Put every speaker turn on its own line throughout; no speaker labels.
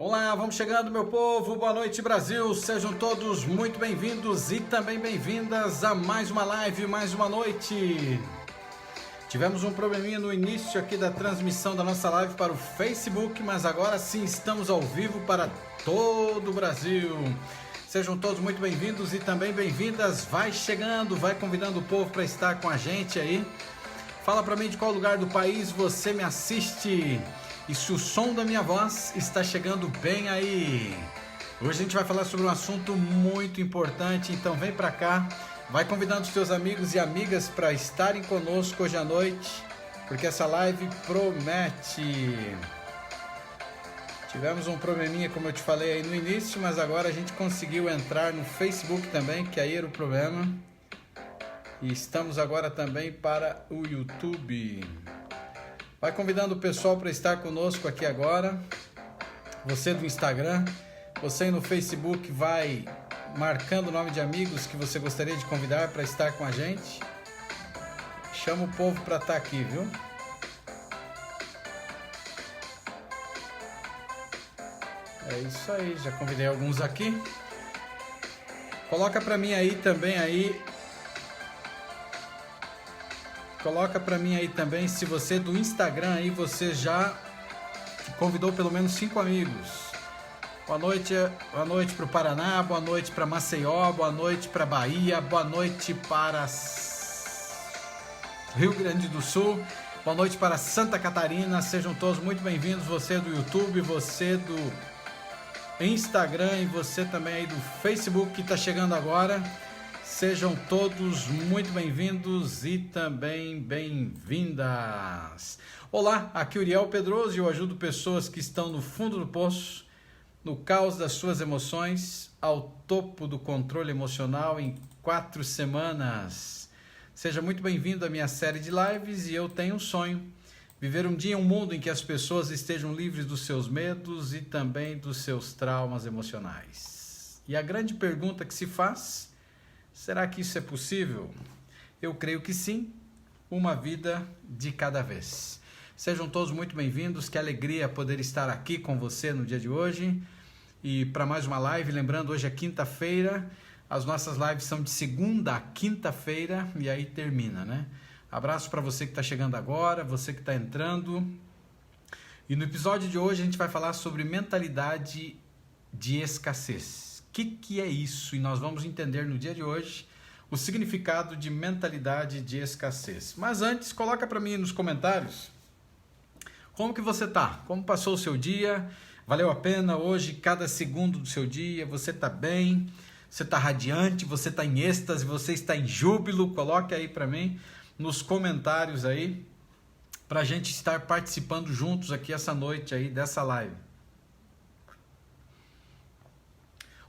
Olá, vamos chegando, meu povo. Boa noite, Brasil. Sejam todos muito bem-vindos e também bem-vindas a mais uma live, mais uma noite. Tivemos um probleminha no início aqui da transmissão da nossa live para o Facebook, mas agora sim estamos ao vivo para todo o Brasil. Sejam todos muito bem-vindos e também bem-vindas. Vai chegando, vai convidando o povo para estar com a gente aí. Fala para mim de qual lugar do país você me assiste. E se o som da minha voz está chegando bem aí. Hoje a gente vai falar sobre um assunto muito importante, então vem para cá, vai convidando os seus amigos e amigas para estarem conosco hoje à noite, porque essa live promete. Tivemos um probleminha, como eu te falei aí no início, mas agora a gente conseguiu entrar no Facebook também, que aí era o problema. E estamos agora também para o YouTube. Vai convidando o pessoal para estar conosco aqui agora. Você do Instagram, você aí no Facebook vai marcando o nome de amigos que você gostaria de convidar para estar com a gente. Chama o povo para estar aqui, viu? É isso aí, já convidei alguns aqui. Coloca para mim aí também aí. Coloca para mim aí também se você do Instagram aí você já convidou pelo menos 5 amigos. Boa noite para o Paraná, boa noite para Maceió, boa noite para Bahia, boa noite para Rio Grande do Sul, boa noite para Santa Catarina. Sejam todos muito bem-vindos. Você do YouTube, você do Instagram e você também aí do Facebook que está chegando agora. Sejam todos muito bem-vindos e também bem-vindas. Olá, aqui é Uriel Pedroso e eu ajudo pessoas que estão no fundo do poço, no caos das suas emoções, ao topo do controle emocional em 4 semanas. Seja muito bem-vindo à minha série de lives e eu tenho um sonho, viver um dia em um mundo em que as pessoas estejam livres dos seus medos e também dos seus traumas emocionais. E a grande pergunta que se faz: será que isso é possível? Eu creio que sim, uma vida de cada vez. Sejam todos muito bem-vindos, que alegria poder estar aqui com você no dia de hoje. E para mais uma live, lembrando, hoje é quinta-feira, as nossas lives são de segunda a quinta-feira e aí termina, né? Abraço para você que está chegando agora, você que está entrando. E no episódio de hoje a gente vai falar sobre mentalidade de escassez. O que é isso? E nós vamos entender no dia de hoje o significado de mentalidade de escassez. Mas antes, coloca para mim nos comentários como que você tá? Como passou o seu dia? Valeu a pena hoje cada segundo do seu dia? Você está bem? Você está radiante? Você está em êxtase? Você está em júbilo? Coloque aí para mim nos comentários aí para a gente estar participando juntos aqui essa noite aí dessa live.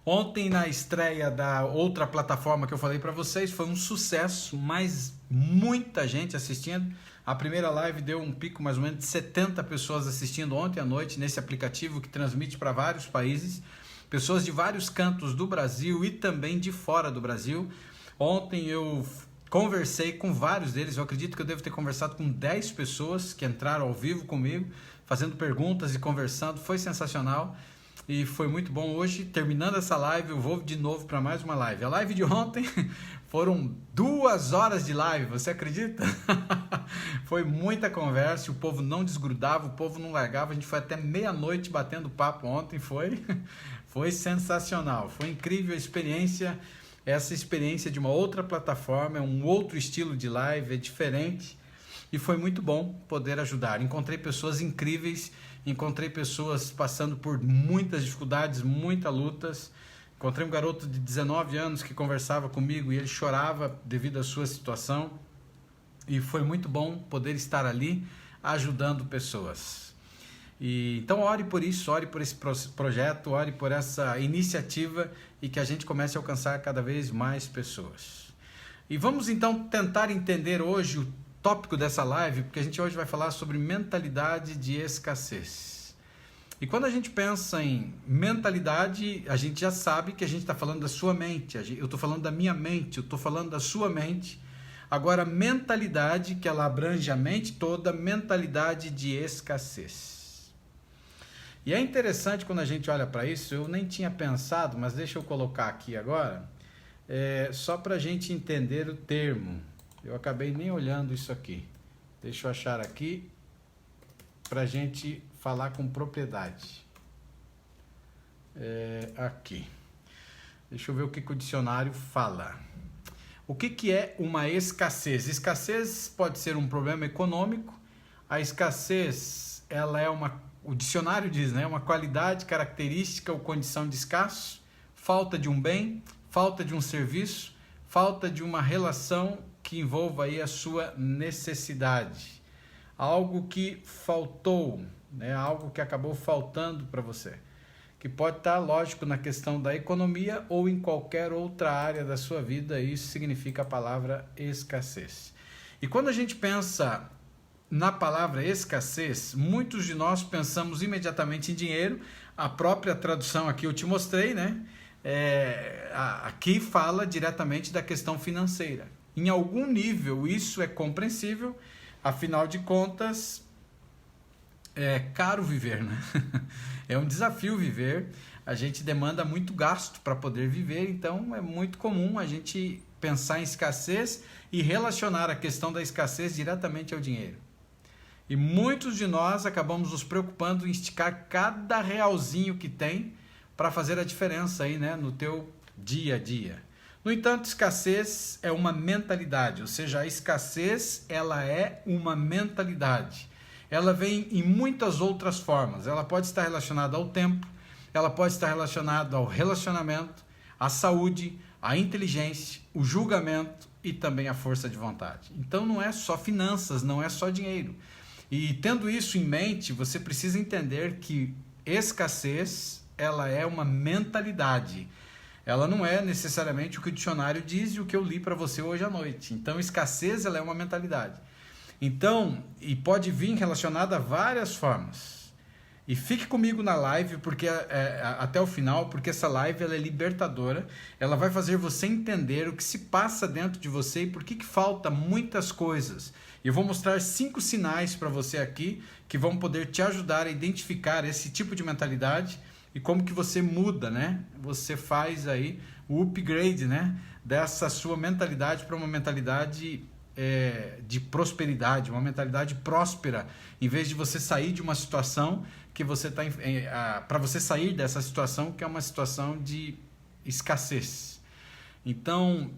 Ontem, na estreia da outra plataforma que eu falei para vocês, foi um sucesso, mas muita gente assistindo. A primeira live deu um pico mais ou menos de 70 pessoas assistindo ontem à noite nesse aplicativo que transmite para vários países, pessoas de vários cantos do Brasil e também de fora do Brasil. Ontem eu conversei com vários deles, eu acredito que eu devo ter conversado com 10 pessoas que entraram ao vivo comigo, fazendo perguntas e conversando, foi sensacional. E foi muito bom. Hoje, terminando essa live, eu vou de novo para mais uma live. A live de ontem foram 2 horas de live, você acredita? Foi muita conversa, o povo não desgrudava, o povo não largava. A gente foi até meia-noite batendo papo ontem, foi sensacional. Foi incrível a experiência, essa experiência de uma outra plataforma, é um outro estilo de live, é diferente. E foi muito bom poder ajudar. Encontrei pessoas incríveis, encontrei pessoas passando por muitas dificuldades, muitas lutas. Encontrei um garoto de 19 anos que conversava comigo e ele chorava devido à sua situação. E foi muito bom poder estar ali ajudando pessoas. Então ore por isso, ore por esse projeto, ore por essa iniciativa e que a gente comece a alcançar cada vez mais pessoas. E vamos então tentar entender hoje o tópico dessa live, porque a gente hoje vai falar sobre mentalidade de escassez. E quando a gente pensa em mentalidade, a gente já sabe que a gente está falando da sua mente. Eu estou falando da minha mente, eu estou falando da sua mente. Agora, mentalidade, que ela abrange a mente toda, mentalidade de escassez. E é interessante quando a gente olha para isso, eu nem tinha pensado, mas deixa eu colocar aqui agora, só para a gente entender o termo. Eu acabei nem olhando isso aqui. Deixa eu achar aqui para a gente falar com propriedade. Aqui. Deixa eu ver o que o dicionário fala. O que é uma escassez? Escassez pode ser um problema econômico. A escassez, ela é o dicionário diz, né? Uma qualidade, característica ou condição de escasso, falta de um bem, falta de um serviço, falta de uma relação que envolva aí a sua necessidade. Algo que faltou, né? Algo que acabou faltando para você. Que pode estar, lógico, na questão da economia ou em qualquer outra área da sua vida. Isso significa a palavra escassez. E quando a gente pensa na palavra escassez, muitos de nós pensamos imediatamente em dinheiro. A própria tradução aqui eu te mostrei, né? Aqui fala diretamente da questão financeira. Em algum nível isso é compreensível, afinal de contas, é caro viver, né? É um desafio viver, a gente demanda muito gasto para poder viver, então é muito comum a gente pensar em escassez e relacionar a questão da escassez diretamente ao dinheiro. E muitos de nós acabamos nos preocupando em esticar cada realzinho que tem para fazer a diferença aí, né, no teu dia a dia. No entanto, escassez é uma mentalidade, ou seja, a escassez ela é uma mentalidade. Ela vem em muitas outras formas. Ela pode estar relacionada ao tempo, ela pode estar relacionada ao relacionamento, à saúde, à inteligência, o julgamento e também à força de vontade. Então não é só finanças, não é só dinheiro. E tendo isso em mente, você precisa entender que escassez ela é uma mentalidade. Ela não é necessariamente o que o dicionário diz e o que eu li para você hoje à noite. Então escassez ela é uma mentalidade. Então, e pode vir relacionada a várias formas. E fique comigo na live porque até o final, porque essa live ela é libertadora. Ela vai fazer você entender o que se passa dentro de você e por que falta muitas coisas. E eu vou mostrar 5 sinais para você aqui que vão poder te ajudar a identificar esse tipo de mentalidade e como que você muda, né? Você faz aí o upgrade, né? Dessa sua mentalidade para uma mentalidade de prosperidade, uma mentalidade próspera, em vez de você sair de uma situação que você está para você sair dessa situação que é uma situação de escassez. Então,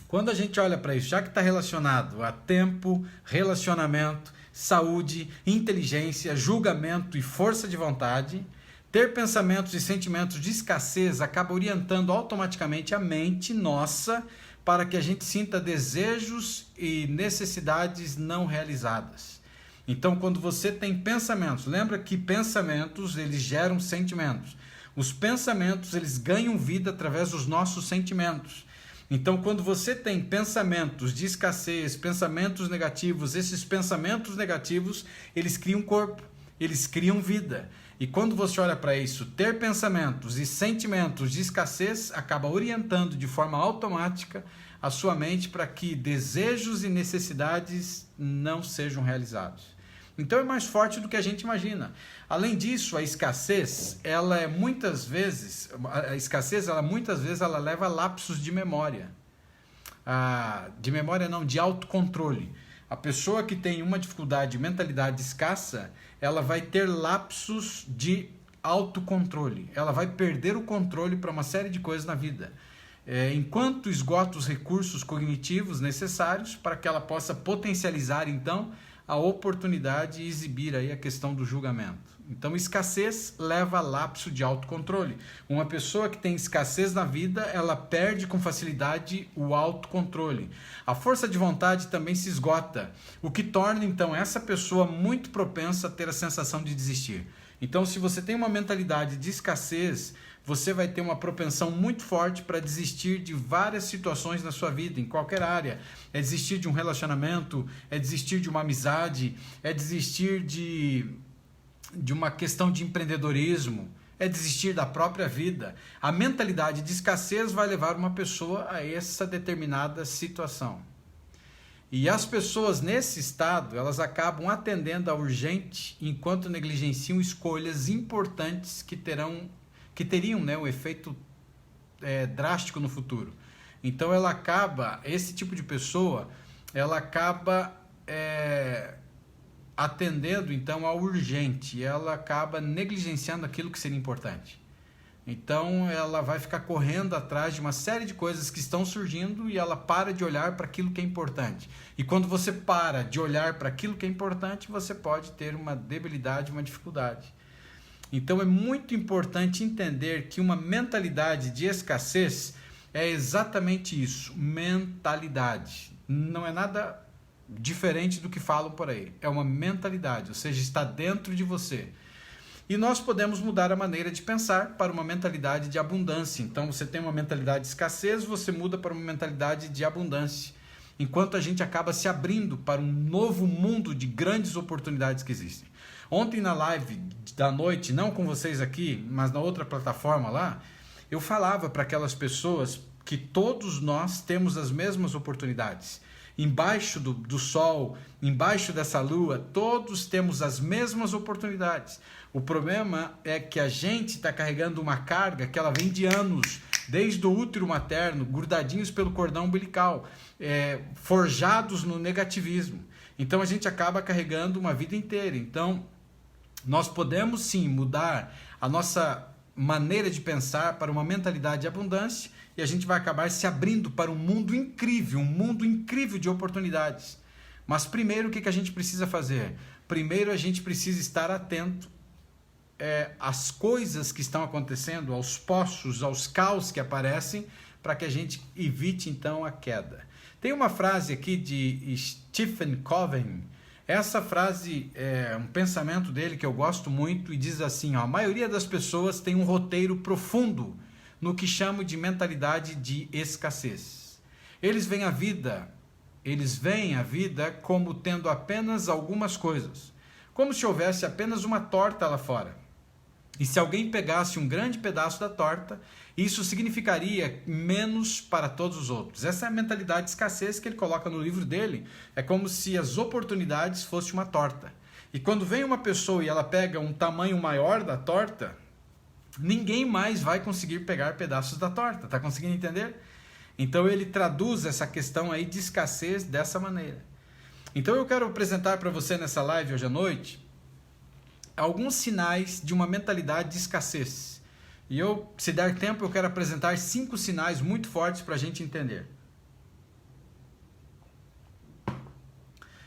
quando a gente olha para isso, já que está relacionado a tempo, relacionamento, saúde, inteligência, julgamento e força de vontade, ter pensamentos e sentimentos de escassez acaba orientando automaticamente a mente nossa para que a gente sinta desejos e necessidades não realizadas. Então, quando você tem pensamentos, lembra que pensamentos, eles geram sentimentos. Os pensamentos, eles ganham vida através dos nossos sentimentos. Então, quando você tem pensamentos de escassez, pensamentos negativos, esses pensamentos negativos, eles criam corpo, eles criam vida. E quando você olha para isso, ter pensamentos e sentimentos de escassez acaba orientando de forma automática a sua mente para que desejos e necessidades não sejam realizados. Então é mais forte do que a gente imagina. Além disso, a escassez, ela muitas vezes ela leva a lapsos de memória. De memória não, de autocontrole. A pessoa que tem uma dificuldade de mentalidade escassa, ela vai ter lapsos de autocontrole. Ela vai perder o controle para uma série de coisas na vida. Enquanto esgota os recursos cognitivos necessários para que ela possa potencializar, então, a oportunidade e exibir aí a questão do julgamento. Então, escassez leva a lapso de autocontrole. Uma pessoa que tem escassez na vida, ela perde com facilidade o autocontrole. A força de vontade também se esgota, o que torna, então, essa pessoa muito propensa a ter a sensação de desistir. Então, se você tem uma mentalidade de escassez, você vai ter uma propensão muito forte para desistir de várias situações na sua vida, em qualquer área. É desistir de um relacionamento, é desistir de uma amizade, é desistir de uma questão de empreendedorismo, é desistir da própria vida. A mentalidade de escassez vai levar uma pessoa a essa determinada situação. E as pessoas nesse estado, elas acabam atendendo a urgente enquanto negligenciam escolhas importantes que teriam, né, um efeito drástico no futuro. Então esse tipo de pessoa, ela acaba atendendo então ao urgente, ela acaba negligenciando aquilo que seria importante. Então ela vai ficar correndo atrás de uma série de coisas que estão surgindo e ela para de olhar para aquilo que é importante. E quando você para de olhar para aquilo que é importante, você pode ter uma debilidade, uma dificuldade. Então é muito importante entender que uma mentalidade de escassez é exatamente isso, mentalidade. Não é nada diferente do que falam por aí. É uma mentalidade, ou seja, está dentro de você. E nós podemos mudar a maneira de pensar para uma mentalidade de abundância. Então você tem uma mentalidade de escassez, você muda para uma mentalidade de abundância. Enquanto a gente acaba se abrindo para um novo mundo de grandes oportunidades que existem. Ontem na live da noite, não com vocês aqui, mas na outra plataforma lá, eu falava para aquelas pessoas que todos nós temos as mesmas oportunidades. Embaixo do sol, embaixo dessa lua, todos temos as mesmas oportunidades. O problema é que a gente está carregando uma carga que ela vem de anos, desde o útero materno, grudadinhos pelo cordão umbilical, forjados no negativismo. Então a gente acaba carregando uma vida inteira. Então nós podemos sim mudar a nossa maneira de pensar para uma mentalidade de abundância e a gente vai acabar se abrindo para um mundo incrível de oportunidades. Mas primeiro o que a gente precisa fazer? Primeiro a gente precisa estar atento às coisas que estão acontecendo, aos poços, aos caos que aparecem, para que a gente evite então a queda. Tem uma frase aqui de Stephen Covey. Essa frase é um pensamento dele que eu gosto muito e diz assim, ó, a maioria das pessoas tem um roteiro profundo no que chamo de mentalidade de escassez. Eles veem a vida como tendo apenas algumas coisas, como se houvesse apenas uma torta lá fora. E se alguém pegasse um grande pedaço da torta, isso significaria menos para todos os outros. Essa é a mentalidade de escassez que ele coloca no livro dele. É como se as oportunidades fossem uma torta. E quando vem uma pessoa e ela pega um tamanho maior da torta, ninguém mais vai conseguir pegar pedaços da torta. Está conseguindo entender? Então ele traduz essa questão aí de escassez dessa maneira. Então eu quero apresentar para você nessa live hoje à noite alguns sinais de uma mentalidade de escassez. E se der tempo, eu quero apresentar 5 sinais muito fortes para a gente entender.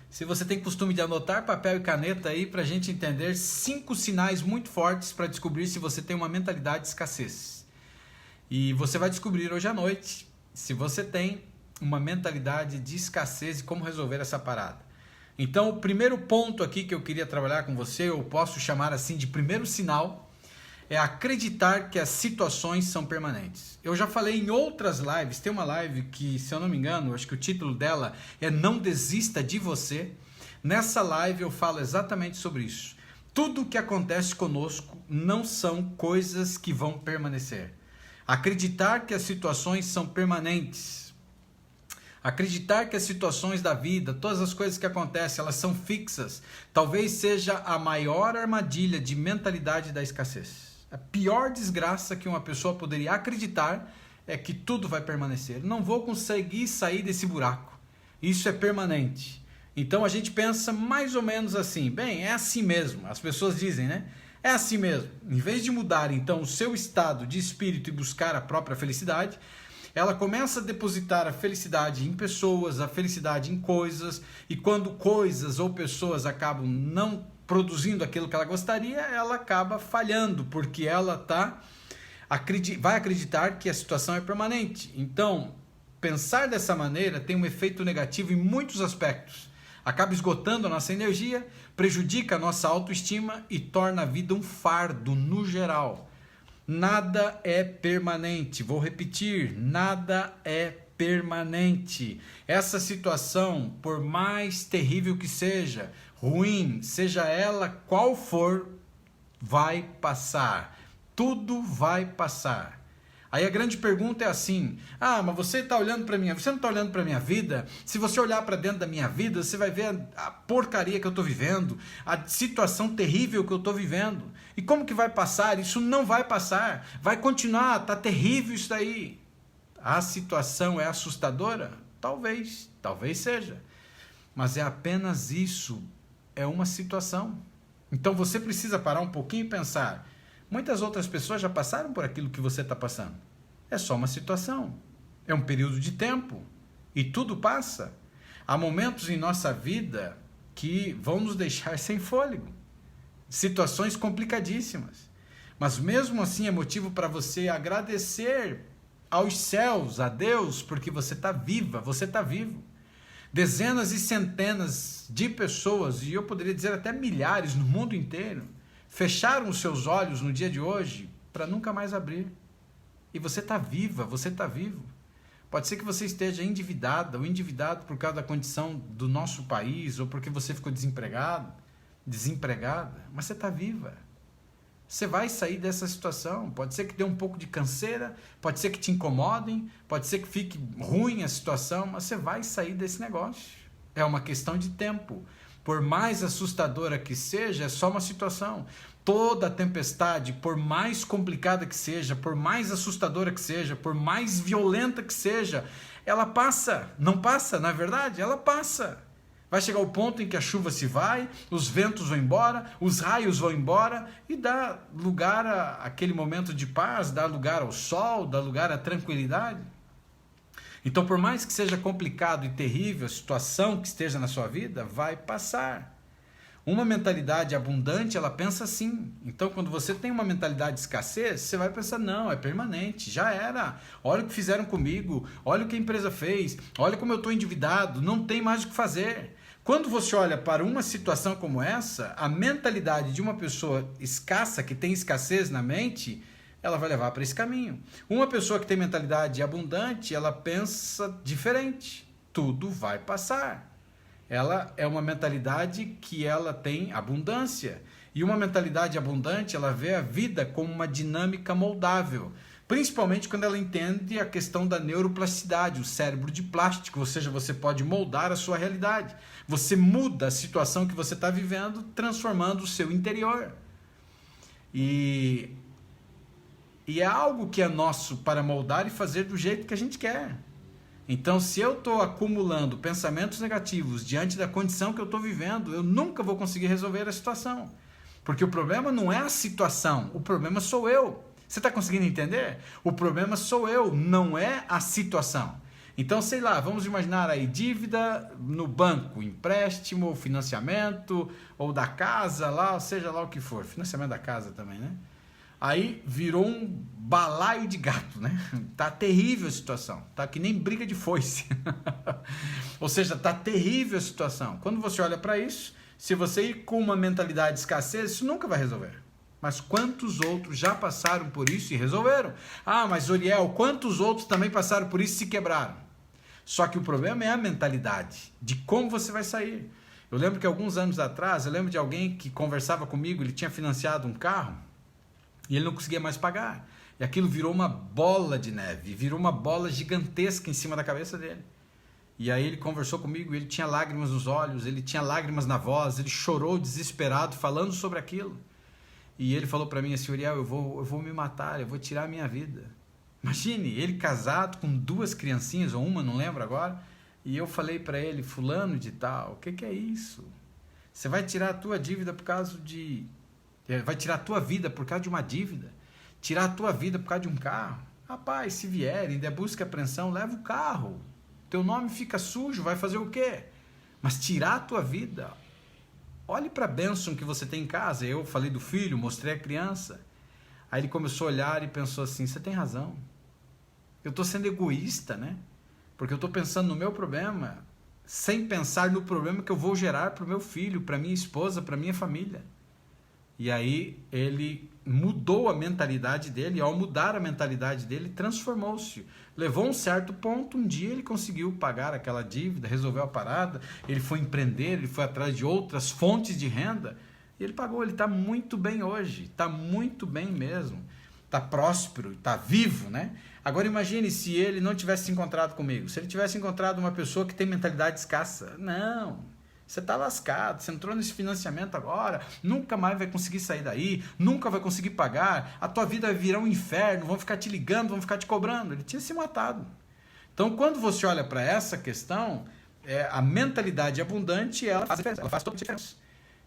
Se você tem costume de anotar papel e caneta aí para a gente entender 5 sinais muito fortes para descobrir se você tem uma mentalidade de escassez. E você vai descobrir hoje à noite se você tem uma mentalidade de escassez e como resolver essa parada. Então, o primeiro ponto aqui que eu queria trabalhar com você, eu posso chamar assim de primeiro sinal, é acreditar que as situações são permanentes. Eu já falei em outras lives, tem uma live que, se eu não me engano, acho que o título dela é Não Desista de Você. Nessa live eu falo exatamente sobre isso. Tudo o que acontece conosco não são coisas que vão permanecer. Acreditar que as situações são permanentes. Acreditar que as situações da vida, todas as coisas que acontecem, elas são fixas, talvez seja a maior armadilha de mentalidade da escassez. A pior desgraça que uma pessoa poderia acreditar é que tudo vai permanecer. Não vou conseguir sair desse buraco. Isso é permanente. Então a gente pensa mais ou menos assim, bem, é assim mesmo. As pessoas dizem, né? É assim mesmo. Em vez de mudar então o seu estado de espírito e buscar a própria felicidade, ela começa a depositar a felicidade em pessoas, a felicidade em coisas, e quando coisas ou pessoas acabam não produzindo aquilo que ela gostaria, ela acaba falhando, porque ela vai acreditar que a situação é permanente. Então, pensar dessa maneira tem um efeito negativo em muitos aspectos. Acaba esgotando a nossa energia, prejudica a nossa autoestima e torna a vida um fardo no geral. Nada é permanente. Vou repetir, nada é permanente. Essa situação, por mais terrível que seja, ruim, seja ela qual for, vai passar. Tudo vai passar. Aí a grande pergunta é assim: mas você está olhando para você não está olhando para a minha vida? Se você olhar para dentro da minha vida, você vai ver a porcaria que eu estou vivendo, a situação terrível que eu estou vivendo. E como que vai passar? Isso não vai passar, vai continuar, está terrível isso daí. A situação é assustadora? Talvez seja. Mas é apenas isso, é uma situação. Então você precisa parar um pouquinho e pensar: muitas outras pessoas já passaram por aquilo que você está passando. É só uma situação. É um período de tempo. E tudo passa. Há momentos em nossa vida que vão nos deixar sem fôlego. Situações complicadíssimas. Mas mesmo assim é motivo para você agradecer aos céus, a Deus, porque você está viva, você está vivo. Dezenas e centenas de pessoas, e eu poderia dizer até milhares no mundo inteiro, fecharam os seus olhos no dia de hoje para nunca mais abrir. E você está viva, você está vivo. Pode ser que você esteja endividada ou endividado por causa da condição do nosso país, ou porque você ficou desempregada, mas você está viva. Você vai sair dessa situação. Pode ser que dê um pouco de canseira, pode ser que te incomodem, pode ser que fique ruim a situação, mas você vai sair desse negócio. É uma questão de tempo. Por mais assustadora que seja, é só uma situação. Toda tempestade, por mais complicada que seja, por mais assustadora que seja, por mais violenta que seja, ela passa. Não passa, na verdade? Ela passa. Vai chegar o ponto em que a chuva se vai, os ventos vão embora, os raios vão embora e dá lugar àquele momento de paz, dá lugar ao sol, dá lugar à tranquilidade. Então, por mais que seja complicado e terrível a situação que esteja na sua vida, vai passar. Uma mentalidade abundante, ela pensa assim. Então, quando você tem uma mentalidade de escassez, você vai pensar: não, é permanente, já era. Olha o que fizeram comigo, olha o que a empresa fez, olha como eu estou endividado, não tem mais o que fazer. Quando você olha para uma situação como essa, a mentalidade de uma pessoa escassa, que tem escassez na mente, ela vai levar para esse caminho. Uma pessoa que tem mentalidade abundante, ela pensa diferente. Tudo vai passar. Ela é uma mentalidade que ela tem abundância. E uma mentalidade abundante, ela vê a vida como uma dinâmica moldável. Principalmente quando ela entende a questão da neuroplasticidade, o cérebro de plástico, ou seja, você pode moldar a sua realidade. Você muda a situação que você está vivendo, transformando o seu interior. E é algo que é nosso para moldar e fazer do jeito que a gente quer. Então, se eu estou acumulando pensamentos negativos diante da condição que eu estou vivendo, eu nunca vou conseguir resolver a situação. Porque o problema não é a situação, o problema sou eu. Você está conseguindo entender? O problema sou eu, não é a situação. Então, sei lá, vamos imaginar aí dívida no banco, empréstimo, financiamento, ou da casa lá, seja lá o que for. Financiamento da casa também, né? Aí virou um balaio de gato, né? Tá terrível a situação, tá que nem briga de foice. Ou seja, tá terrível a situação. Quando você olha para isso, se você ir com uma mentalidade de escassez, isso nunca vai resolver. Mas quantos outros já passaram por isso e resolveram? Mas Uriel, quantos outros também passaram por isso e se quebraram? Só que o problema é a mentalidade, de como você vai sair. Eu lembro que alguns anos atrás, eu lembro de alguém que conversava comigo, ele tinha financiado um carro e ele não conseguia mais pagar. E aquilo virou uma bola de neve, virou uma bola gigantesca em cima da cabeça dele. E aí ele conversou comigo, ele tinha lágrimas nos olhos, ele tinha lágrimas na voz, ele chorou desesperado falando sobre aquilo. E ele falou para mim assim: Uriel, eu vou me matar, eu vou tirar a minha vida. Imagine, ele casado com 2 criancinhas, ou uma, não lembro agora. E eu falei para ele: fulano de tal, o que é isso? Você vai tirar a tua dívida por causa de... Vai tirar a tua vida por causa de uma dívida? Tirar a tua vida por causa de um carro? Rapaz, se vier e der busca e apreensão, leva o carro. Teu nome fica sujo, vai fazer o quê? Mas tirar a tua vida... Olhe para a bênção que você tem em casa. Eu falei do filho, mostrei a criança. Aí ele começou a olhar e pensou assim: você tem razão. Eu estou sendo egoísta, né? Porque eu estou pensando no meu problema, sem pensar no problema que eu vou gerar para o meu filho, para minha esposa, para minha família. E aí ele mudou a mentalidade dele, e ao mudar a mentalidade dele, transformou-se. Levou um certo ponto, um dia ele conseguiu pagar aquela dívida, resolveu a parada, ele foi empreender, ele foi atrás de outras fontes de renda, e ele pagou, ele está muito bem hoje, está muito bem mesmo. está próspero, está vivo, né? Agora imagine se ele não tivesse se encontrado comigo, se ele tivesse encontrado uma pessoa que tem mentalidade escassa. Não, você está lascado, você entrou nesse financiamento agora, nunca mais vai conseguir sair daí, nunca vai conseguir pagar, a tua vida vai virar um inferno, vão ficar te ligando, vão ficar te cobrando. Ele tinha se matado. Então, quando você olha para essa questão, a mentalidade abundante, ela faz toda a diferença.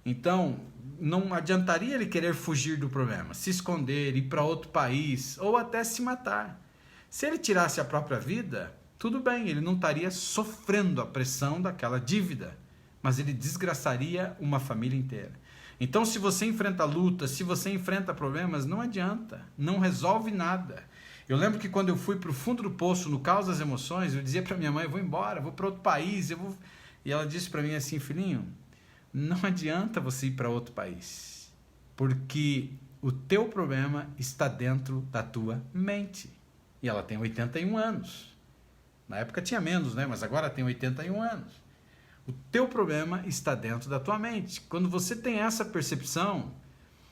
Então, não adiantaria ele querer fugir do problema, se esconder, ir para outro país, ou até se matar. Se ele tirasse a própria vida, tudo bem, ele não estaria sofrendo a pressão daquela dívida, mas ele desgraçaria uma família inteira. Então, se você enfrenta lutas, se você enfrenta problemas, não adianta, não resolve nada. Eu lembro que quando eu fui para o fundo do poço, no caos das emoções, eu dizia para minha mãe, eu vou embora, vou para outro país, E ela disse para mim assim, filhinho, não adianta você ir para outro país, porque o teu problema está dentro da tua mente. E ela tem 81 anos. Na época tinha menos, né? Mas agora tem 81 anos. O teu problema está dentro da tua mente. Quando você tem essa percepção,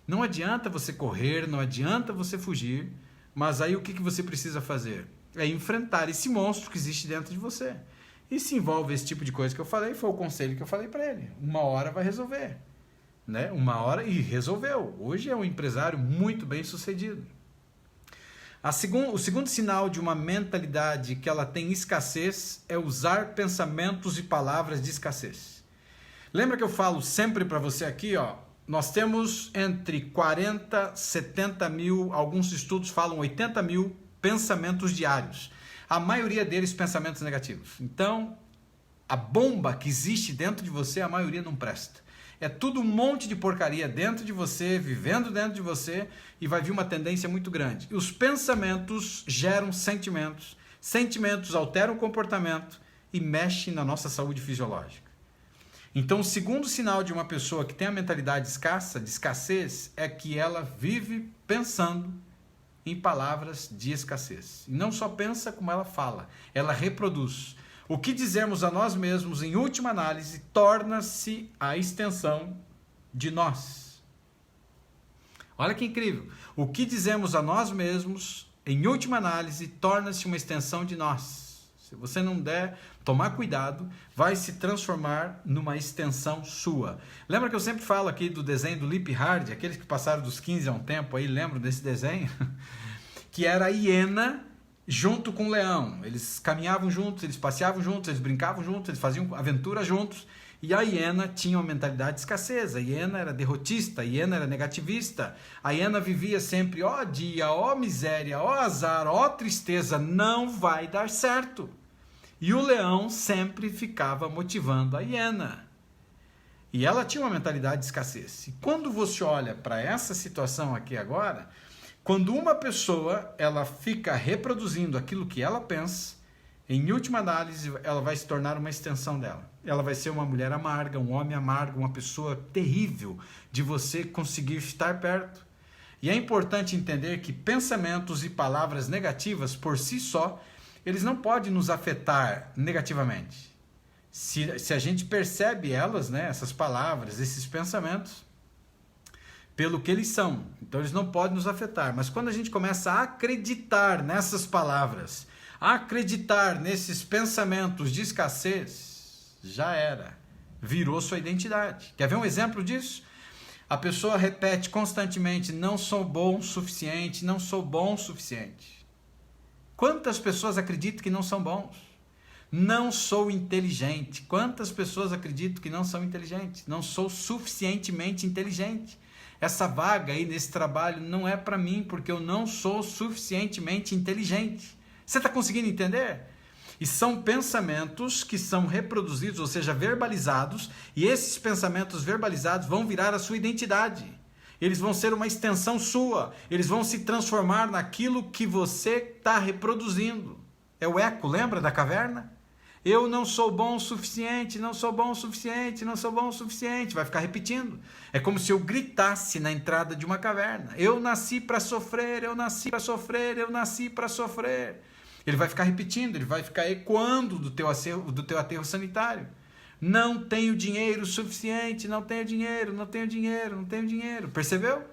não adianta você correr, não adianta você fugir, mas aí o que você precisa fazer? É enfrentar esse monstro que existe dentro de você. E se envolve esse tipo de coisa que eu falei, foi o conselho que eu falei para ele. Uma hora vai resolver. Né? Uma hora, e resolveu. Hoje é um empresário muito bem sucedido. O segundo sinal de uma mentalidade que ela tem escassez é usar pensamentos e palavras de escassez. Lembra que eu falo sempre para você aqui, ó, nós temos entre 40, 70 mil, alguns estudos falam 80 mil pensamentos diários. A maioria deles pensamentos negativos. Então, a bomba que existe dentro de você, a maioria não presta. É tudo um monte de porcaria dentro de você, vivendo dentro de você, e vai vir uma tendência muito grande. E os pensamentos geram sentimentos, sentimentos alteram o comportamento e mexem na nossa saúde fisiológica. Então, o segundo sinal de uma pessoa que tem a mentalidade escassa, de escassez, é que ela vive pensando em palavras de escassez. E não só pensa como ela fala, ela reproduz. O que dizemos a nós mesmos, em última análise, torna-se a extensão de nós. Olha que incrível. O que dizemos a nós mesmos, em última análise, torna-se uma extensão de nós. Se você não der, tomar cuidado, vai se transformar numa extensão sua. Lembra que eu sempre falo aqui do desenho do Lip Hard, aqueles que passaram dos 15 há um tempo aí, lembram desse desenho? Que era a hiena junto com o leão. Eles caminhavam juntos, eles passeavam juntos, eles brincavam juntos, eles faziam aventura juntos. E a hiena tinha uma mentalidade de escassez. A hiena era derrotista, a hiena era negativista. A hiena vivia sempre, ó dia, ó miséria, ó azar, ó tristeza, não vai dar certo. E o leão sempre ficava motivando a hiena. E ela tinha uma mentalidade de escassez. E quando você olha para essa situação aqui agora, quando uma pessoa ela fica reproduzindo aquilo que ela pensa, em última análise, ela vai se tornar uma extensão dela. Ela vai ser uma mulher amarga, um homem amargo, uma pessoa terrível de você conseguir estar perto. E é importante entender que pensamentos e palavras negativas, por si só, eles não podem nos afetar negativamente. Se a gente percebe elas, né, essas palavras, esses pensamentos, pelo que eles são. Então eles não podem nos afetar. Mas quando a gente começa a acreditar nessas palavras, a acreditar nesses pensamentos de escassez, já era. Virou sua identidade. Quer ver um exemplo disso? A pessoa repete constantemente, não sou bom o suficiente, não sou bom o suficiente. Quantas pessoas acreditam que não são bons? Não sou inteligente. Quantas pessoas acreditam que não são inteligentes? Não sou suficientemente inteligente. Essa vaga aí nesse trabalho não é para mim, porque eu não sou suficientemente inteligente. Você está conseguindo entender? E são pensamentos que são reproduzidos, ou seja, verbalizados, e esses pensamentos verbalizados vão virar a sua identidade. Eles vão ser uma extensão sua, eles vão se transformar naquilo que você está reproduzindo. É o eco, lembra da caverna? Eu não sou bom o suficiente, não sou bom o suficiente, não sou bom o suficiente. Vai ficar repetindo. É como se eu gritasse na entrada de uma caverna. Eu nasci para sofrer, eu nasci para sofrer, eu nasci para sofrer. Ele vai ficar repetindo, ele vai ficar ecoando do teu aterro sanitário. Não tenho dinheiro suficiente, não tenho dinheiro, não tenho dinheiro, não tenho dinheiro. Percebeu?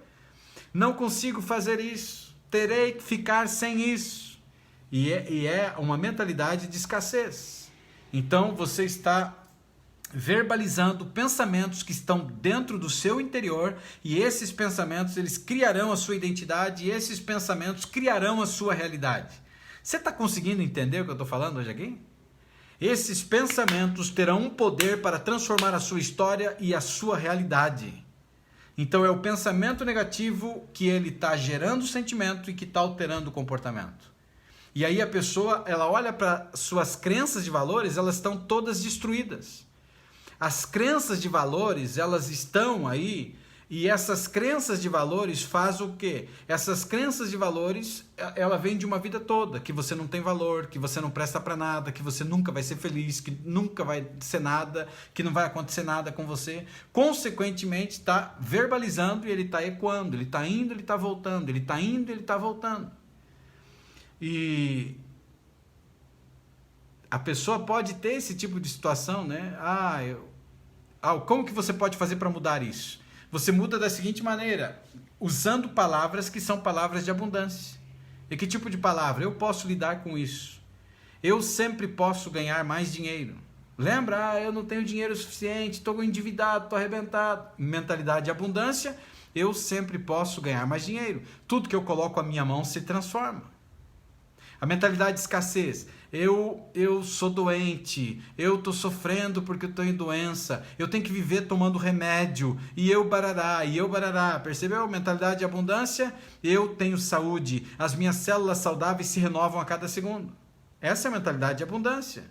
Não consigo fazer isso. terei que ficar sem isso. E é uma mentalidade de escassez. Então você está verbalizando pensamentos que estão dentro do seu interior, e esses pensamentos eles criarão a sua identidade, e esses pensamentos criarão a sua realidade. Você está conseguindo entender o que eu estou falando hoje aqui? Esses pensamentos terão um poder para transformar a sua história e a sua realidade. Então é o pensamento negativo que ele está gerando o sentimento e que está alterando o comportamento. E aí a pessoa, ela olha para suas crenças de valores, elas estão todas destruídas. As crenças de valores, elas estão aí, e essas crenças de valores fazem o quê? Essas crenças de valores, ela vem de uma vida toda, que você não tem valor, que você não presta para nada, que você nunca vai ser feliz, que nunca vai ser nada, que não vai acontecer nada com você. Consequentemente, está verbalizando e ele está ecoando, ele está indo, ele está voltando, ele está indo, ele está voltando. E a pessoa pode ter esse tipo de situação, né? Como que você pode fazer para mudar isso? Você muda da seguinte maneira, usando palavras que são palavras de abundância. E que tipo de palavra? Eu posso lidar com isso. Eu sempre posso ganhar mais dinheiro. Lembra? Eu não tenho dinheiro suficiente, estou endividado, estou arrebentado. Mentalidade de abundância, eu sempre posso ganhar mais dinheiro. Tudo que eu coloco a minha mão se transforma. A mentalidade de escassez. Eu sou doente, eu estou sofrendo porque eu estou em doença, eu tenho que viver tomando remédio, e eu barará. Percebeu? Mentalidade de abundância, eu tenho saúde, as minhas células saudáveis se renovam a cada segundo. Essa é a mentalidade de abundância.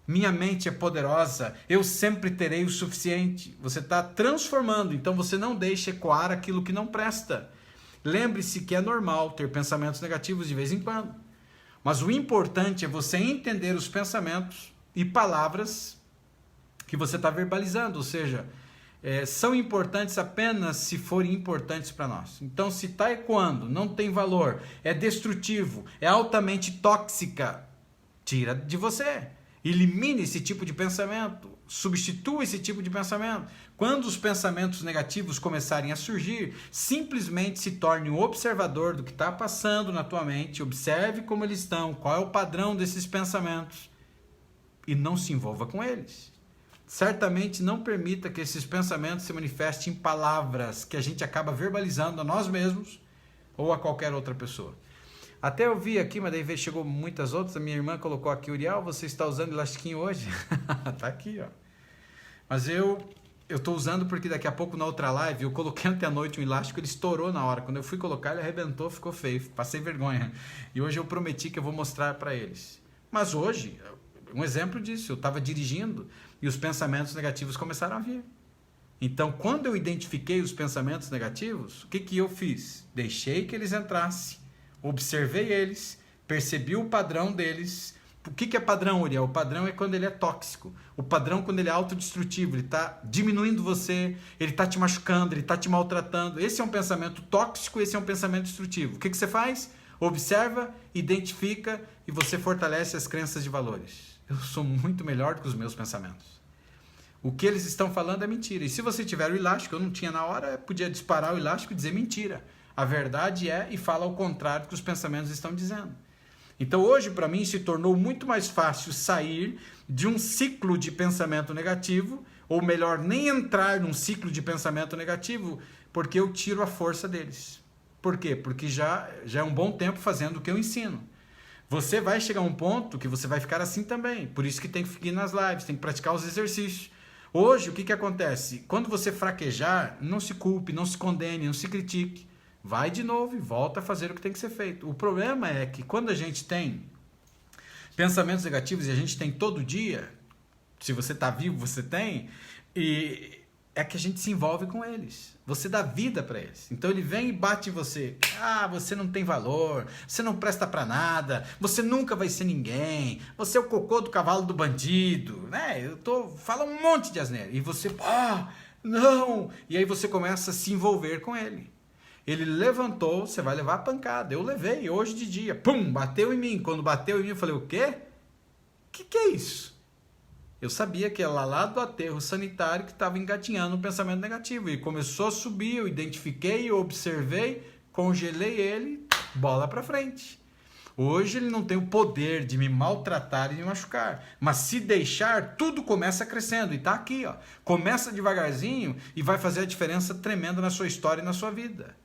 Minha mente é poderosa, eu sempre terei o suficiente. Você está transformando, então você não deixa ecoar aquilo que não presta. Lembre-se que é normal ter pensamentos negativos de vez em quando. Mas o importante é você entender os pensamentos e palavras que você está verbalizando, ou seja, são importantes apenas se forem importantes para nós. Então, se está ecoando, não tem valor, é destrutivo, é altamente tóxica, tira de você. Elimine esse tipo de pensamento, substitua esse tipo de pensamento. Quando os pensamentos negativos começarem a surgir, simplesmente se torne um observador do que está passando na tua mente, observe como eles estão, qual é o padrão desses pensamentos e não se envolva com eles. Certamente não permita que esses pensamentos se manifestem em palavras que a gente acaba verbalizando a nós mesmos ou a qualquer outra pessoa. Até eu vi aqui, mas daí chegou muitas outras. A minha irmã colocou aqui, Uriel, você está usando elastiquinho hoje? Tá aqui, ó. Mas eu estou usando porque daqui a pouco na outra live eu coloquei ontem à noite um elástico, ele estourou na hora. Quando eu fui colocar, ele arrebentou, ficou feio, passei vergonha. E hoje eu prometi que eu vou mostrar para eles. Mas hoje, um exemplo disso, eu estava dirigindo e os pensamentos negativos começaram a vir. Então, quando eu identifiquei os pensamentos negativos, o que eu fiz? Deixei que eles entrassem. Observei eles, percebi o padrão deles. O que é padrão, Uriel? O padrão é quando ele é tóxico. O padrão é quando ele é autodestrutivo, ele está diminuindo você, ele está te machucando, ele está te maltratando. Esse é um pensamento tóxico, esse é um pensamento destrutivo. O que você faz? Observa, identifica e você fortalece as crenças de valores. Eu sou muito melhor do que os meus pensamentos. O que eles estão falando é mentira. E se você tiver o elástico, eu não tinha na hora, eu podia disparar o elástico e dizer mentira. A verdade é e fala ao contrário do que os pensamentos estão dizendo. Então hoje para mim se tornou muito mais fácil sair de um ciclo de pensamento negativo, ou melhor, nem entrar num ciclo de pensamento negativo, porque eu tiro a força deles. Por quê? Porque já é um bom tempo fazendo o que eu ensino. Você vai chegar a um ponto que você vai ficar assim também. Por isso que tem que ficar nas lives, tem que praticar os exercícios. Hoje o que acontece? Quando você fraquejar, não se culpe, não se condene, não se critique. Vai de novo e volta a fazer o que tem que ser feito. O problema é que quando a gente tem pensamentos negativos e a gente tem todo dia, se você está vivo, você tem, e é que a gente se envolve com eles. Você dá vida para eles. Então ele vem e bate em você. Você não tem valor, você não presta para nada, você nunca vai ser ninguém, você é o cocô do cavalo do bandido, né? Fala um monte de asneira. E você, não! E aí você começa a se envolver com ele. Ele levantou, você vai levar a pancada. Eu levei hoje de dia. Pum, bateu em mim. Quando bateu em mim, eu falei, o quê? Que é isso? Eu sabia que era lá do aterro sanitário que estava engatinhando um pensamento negativo. E começou a subir, eu identifiquei, eu observei, congelei ele, bola para frente. Hoje ele não tem o poder de me maltratar e me machucar. Mas se deixar, tudo começa crescendo. E tá aqui, ó. Começa devagarzinho e vai fazer a diferença tremenda na sua história e na sua vida.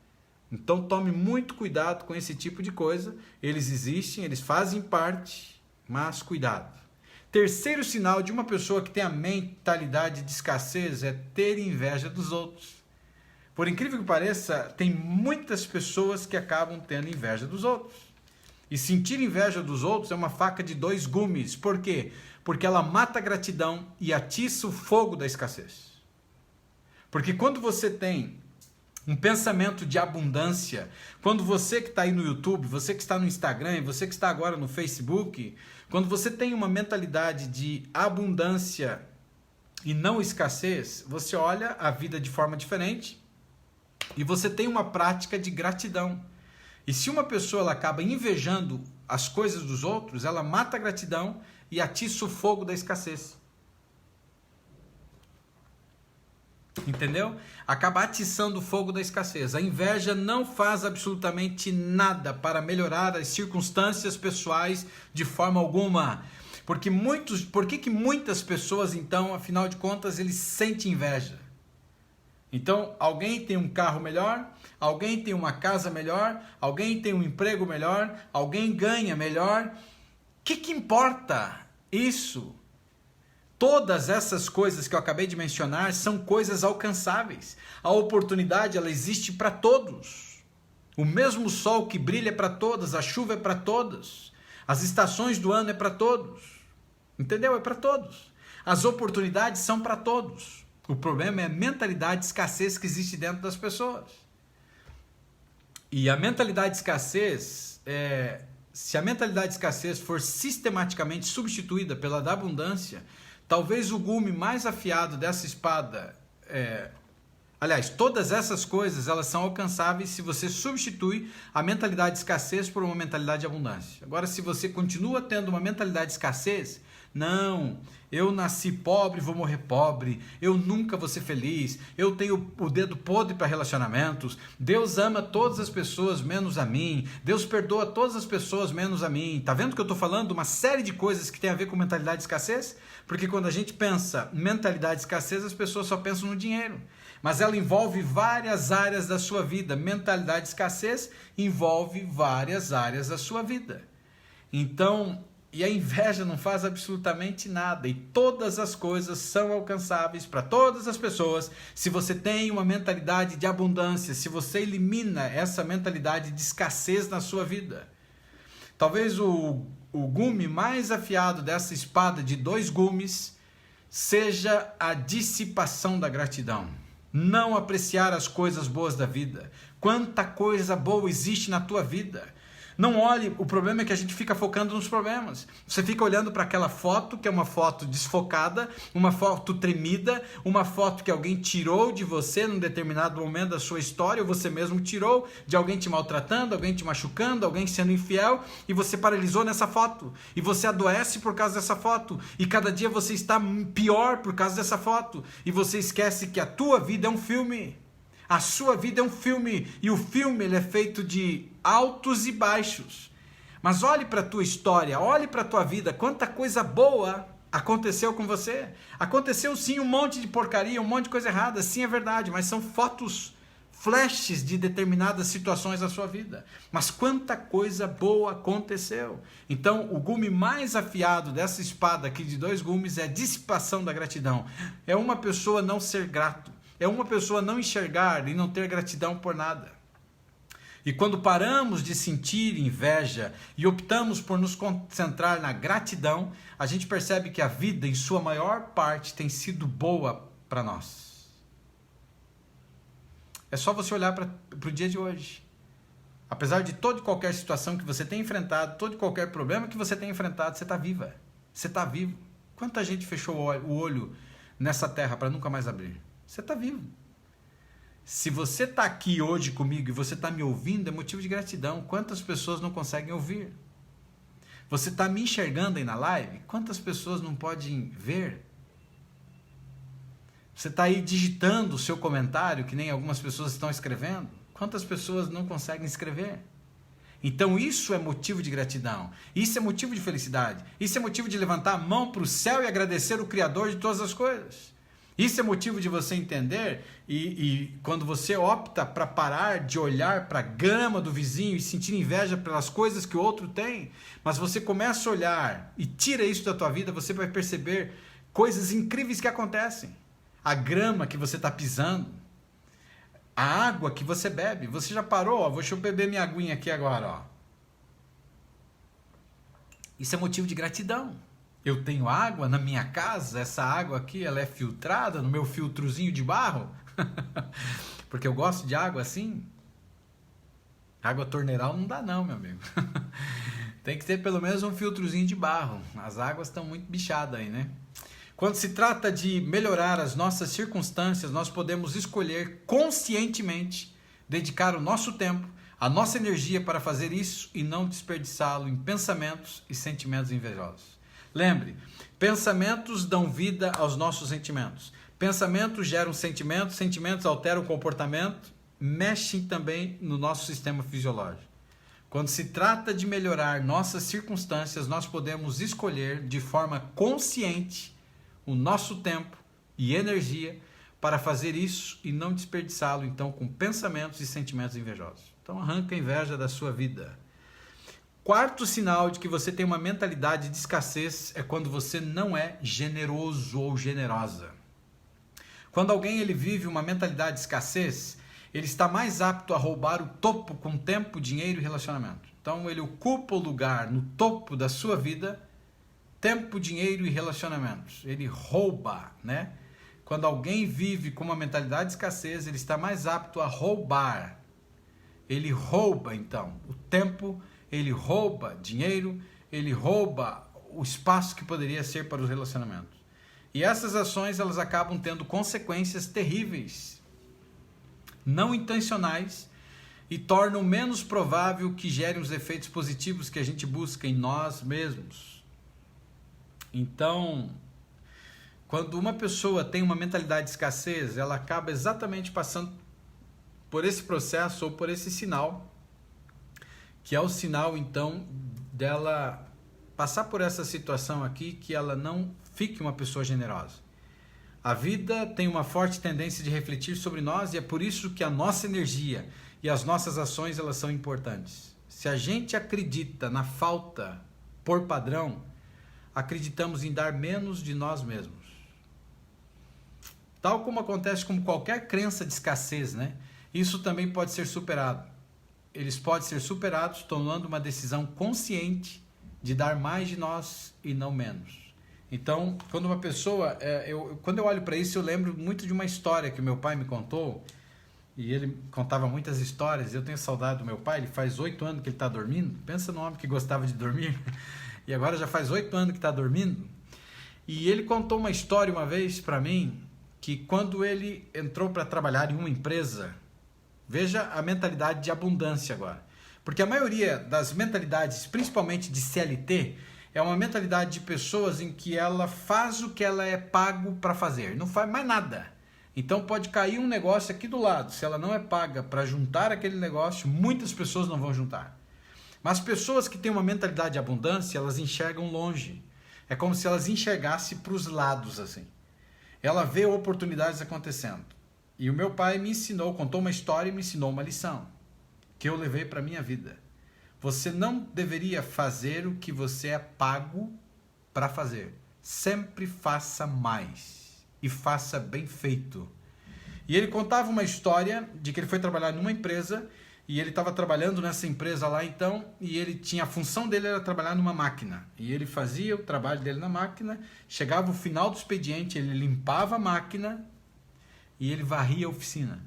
Então tome muito cuidado com esse tipo de coisa. Eles existem, eles fazem parte, mas cuidado. Terceiro sinal de uma pessoa que tem a mentalidade de escassez é ter inveja dos outros. Por incrível que pareça, tem muitas pessoas que acabam tendo inveja dos outros. E sentir inveja dos outros é uma faca de dois gumes. Por quê? Porque ela mata a gratidão e atiça o fogo da escassez. Porque quando você tem um pensamento de abundância, quando você que está aí no YouTube, você que está no Instagram, você que está agora no Facebook, quando você tem uma mentalidade de abundância e não escassez, você olha a vida de forma diferente e você tem uma prática de gratidão. E se uma pessoa ela acaba invejando as coisas dos outros, ela mata a gratidão e atiça o fogo da escassez. Entendeu? Acaba atiçando o fogo da escassez. A inveja não faz absolutamente nada para melhorar as circunstâncias pessoais de forma alguma. Por que muitas pessoas, então, afinal de contas, eles sentem inveja? Então, alguém tem um carro melhor, alguém tem uma casa melhor, alguém tem um emprego melhor, alguém ganha melhor. O que importa isso? Todas essas coisas que eu acabei de mencionar são coisas alcançáveis. A oportunidade, ela existe para todos. O mesmo sol que brilha é para todas, a chuva é para todos. As estações do ano é para todos. Entendeu? É para todos. As oportunidades são para todos. O problema é a mentalidade de escassez que existe dentro das pessoas. E a mentalidade de escassez, se a mentalidade de escassez for sistematicamente substituída pela da abundância, talvez o gume mais afiado dessa espada, aliás, todas essas coisas elas são alcançáveis se você substitui a mentalidade de escassez por uma mentalidade de abundância. Agora, se você continua tendo uma mentalidade de escassez, não, eu nasci pobre, vou morrer pobre, eu nunca vou ser feliz, eu tenho o dedo podre para relacionamentos, Deus ama todas as pessoas menos a mim, Deus perdoa todas as pessoas menos a mim. Tá vendo que eu estou falando uma série de coisas que tem a ver com mentalidade de escassez? Porque quando a gente pensa em mentalidade de escassez, as pessoas só pensam no dinheiro. Mas ela envolve várias áreas da sua vida. Mentalidade de escassez envolve várias áreas da sua vida. Então, e a inveja não faz absolutamente nada. E todas as coisas são alcançáveis para todas as pessoas. Se você tem uma mentalidade de abundância, se você elimina essa mentalidade de escassez na sua vida. Talvez o gume mais afiado dessa espada de dois gumes seja a dissipação da gratidão. Não apreciar as coisas boas da vida. Quanta coisa boa existe na tua vida. Não olhe, o problema é que a gente fica focando nos problemas. Você fica olhando para aquela foto, que é uma foto desfocada, uma foto tremida, uma foto que alguém tirou de você num determinado momento da sua história, ou você mesmo tirou, de alguém te maltratando, alguém te machucando, alguém sendo infiel, e você paralisou nessa foto. E você adoece por causa dessa foto. E cada dia você está pior por causa dessa foto. E você esquece que a tua vida é um filme. A sua vida é um filme, e o filme ele é feito de altos e baixos. Mas olhe para a tua história, olhe para a tua vida, quanta coisa boa aconteceu com você. Aconteceu sim um monte de porcaria, um monte de coisa errada, sim é verdade, mas são fotos, flashes de determinadas situações da sua vida. Mas quanta coisa boa aconteceu. Então o gume mais afiado dessa espada aqui de dois gumes é a dissipação da gratidão. É uma pessoa não ser grato. É uma pessoa não enxergar e não ter gratidão por nada. E quando paramos de sentir inveja e optamos por nos concentrar na gratidão, a gente percebe que a vida, em sua maior parte, tem sido boa para nós. É só você olhar para o dia de hoje. Apesar de toda e qualquer situação que você tenha enfrentado, todo e qualquer problema que você tenha enfrentado, você está viva. Você está vivo. Quanta gente fechou o olho nessa terra para nunca mais abrir? Você está vivo. Se você está aqui hoje comigo e você está me ouvindo, é motivo de gratidão. Quantas pessoas não conseguem ouvir? Você está me enxergando aí na live? Quantas pessoas não podem ver? Você está aí digitando o seu comentário, que nem algumas pessoas estão escrevendo? Quantas pessoas não conseguem escrever? Então isso é motivo de gratidão, isso é motivo de felicidade, isso é motivo de levantar a mão para o céu e agradecer o Criador de todas as coisas. Isso é motivo de você entender e quando você opta para parar de olhar para a grama do vizinho e sentir inveja pelas coisas que o outro tem, mas você começa a olhar e tira isso da tua vida, você vai perceber coisas incríveis que acontecem. A grama que você está pisando, a água que você bebe. Você já parou? Ó, deixa eu beber minha aguinha aqui agora. Ó. Isso é motivo de gratidão. Eu tenho água na minha casa, essa água aqui ela é filtrada no meu filtrozinho de barro, porque eu gosto de água assim. Água torneiral não dá não, meu amigo. Tem que ter pelo menos um filtrozinho de barro. As águas estão muito bichadas aí, né? Quando se trata de melhorar as nossas circunstâncias, nós podemos escolher conscientemente dedicar o nosso tempo, a nossa energia para fazer isso e não desperdiçá-lo em pensamentos e sentimentos invejosos. Lembre, pensamentos dão vida aos nossos sentimentos. Pensamentos geram sentimentos, sentimentos alteram o comportamento, mexem também no nosso sistema fisiológico. Quando se trata de melhorar nossas circunstâncias, nós podemos escolher de forma consciente o nosso tempo e energia para fazer isso e não desperdiçá-lo então com pensamentos e sentimentos invejosos. Então arranca a inveja da sua vida. Quarto sinal de que você tem uma mentalidade de escassez é quando você não é generoso ou generosa. Quando alguém ele vive uma mentalidade de escassez, ele está mais apto a roubar o topo com tempo, dinheiro e relacionamento. Então ele ocupa o lugar no topo da sua vida, tempo, dinheiro e relacionamentos. Ele rouba, né? Quando alguém vive com uma mentalidade de escassez, ele está mais apto a roubar. Ele rouba então o tempo, ele rouba dinheiro, ele rouba o espaço que poderia ser para os relacionamentos. E essas ações elas acabam tendo consequências terríveis, não intencionais, e tornam menos provável que gerem os efeitos positivos que a gente busca em nós mesmos. Então, quando uma pessoa tem uma mentalidade de escassez, ela acaba exatamente passando por esse processo ou por esse sinal, que é o sinal, então, dela passar por essa situação aqui, que ela não fique uma pessoa generosa. A vida tem uma forte tendência de refletir sobre nós e é por isso que a nossa energia e as nossas ações elas são importantes. Se a gente acredita na falta por padrão, acreditamos em dar menos de nós mesmos. Tal como acontece com qualquer crença de escassez, né? Isso também pode ser superado. Eles podem ser superados tomando uma decisão consciente de dar mais de nós e não menos. Então, quando uma pessoa... quando eu olho para isso, eu lembro muito de uma história que o meu pai me contou, e ele contava muitas histórias, eu tenho saudade do meu pai, ele faz 8 anos que ele está dormindo, pensa no homem que gostava de dormir, e agora já faz 8 anos que está dormindo, e ele contou uma história uma vez para mim, que quando ele entrou para trabalhar em uma empresa, veja a mentalidade de abundância agora. Porque a maioria das mentalidades, principalmente de CLT, é uma mentalidade de pessoas em que ela faz o que ela é pago para fazer. Não faz mais nada. Então pode cair um negócio aqui do lado. Se ela não é paga para juntar aquele negócio, muitas pessoas não vão juntar. Mas pessoas que têm uma mentalidade de abundância, elas enxergam longe. É como se elas enxergassem para os lados assim. Ela vê oportunidades acontecendo. E o meu pai me ensinou, contou uma história e me ensinou uma lição que eu levei para a minha vida. Você não deveria fazer o que você é pago para fazer. Sempre faça mais e faça bem feito. E ele contava uma história de que ele foi trabalhar numa empresa e ele estava trabalhando nessa empresa lá então, e ele tinha a função dele era trabalhar numa máquina. E ele fazia o trabalho dele na máquina, chegava o final do expediente, ele limpava a máquina e ele varria a oficina.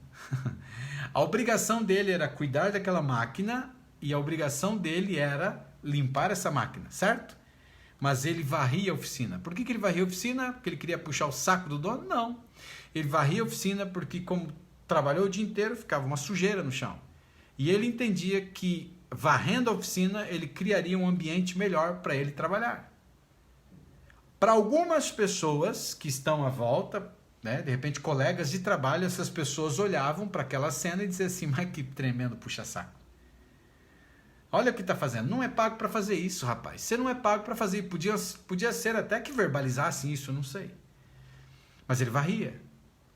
A obrigação dele era cuidar daquela máquina e a obrigação dele era limpar essa máquina, certo? Mas ele varria a oficina. Por que ele varria a oficina? Porque ele queria puxar o saco do dono? Não. Ele varria a oficina porque, como trabalhou o dia inteiro, ficava uma sujeira no chão. E ele entendia que, varrendo a oficina, ele criaria um ambiente melhor para ele trabalhar. Para algumas pessoas que estão à volta, né, de repente colegas de trabalho, essas pessoas olhavam para aquela cena e diziam assim, mas que tremendo puxa-saco. Olha o que está fazendo. Não é pago para fazer isso, rapaz. Você não é pago para fazer. Podia ser até que verbalizasse isso, não sei. Mas ele varria.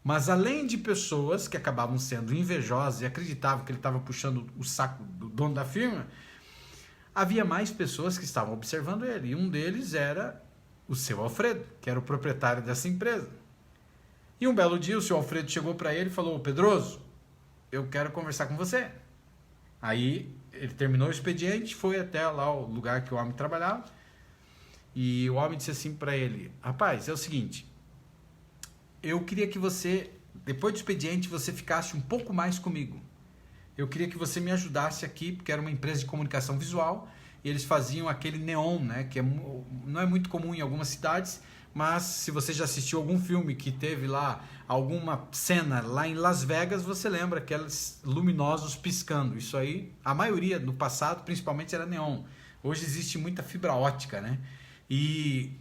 Mas além de pessoas que acabavam sendo invejosas e acreditavam que ele estava puxando o saco do dono da firma, havia mais pessoas que estavam observando ele. E um deles era o seu Alfredo, que era o proprietário dessa empresa. E um belo dia o seu Alfredo chegou para ele e falou: Pedroso, eu quero conversar com você. Aí ele terminou o expediente, foi até lá o lugar que o homem trabalhava, e o homem disse assim para ele: rapaz, é o seguinte, eu queria que você, depois do expediente, você ficasse um pouco mais comigo. Eu queria que você me ajudasse aqui, porque era uma empresa de comunicação visual, e eles faziam aquele neon, né, que não é muito comum em algumas cidades, mas se você já assistiu algum filme que teve lá alguma cena lá em Las Vegas, você lembra aqueles luminosos piscando. Isso aí, a maioria no passado, principalmente, era neon. Hoje existe muita fibra ótica, né? E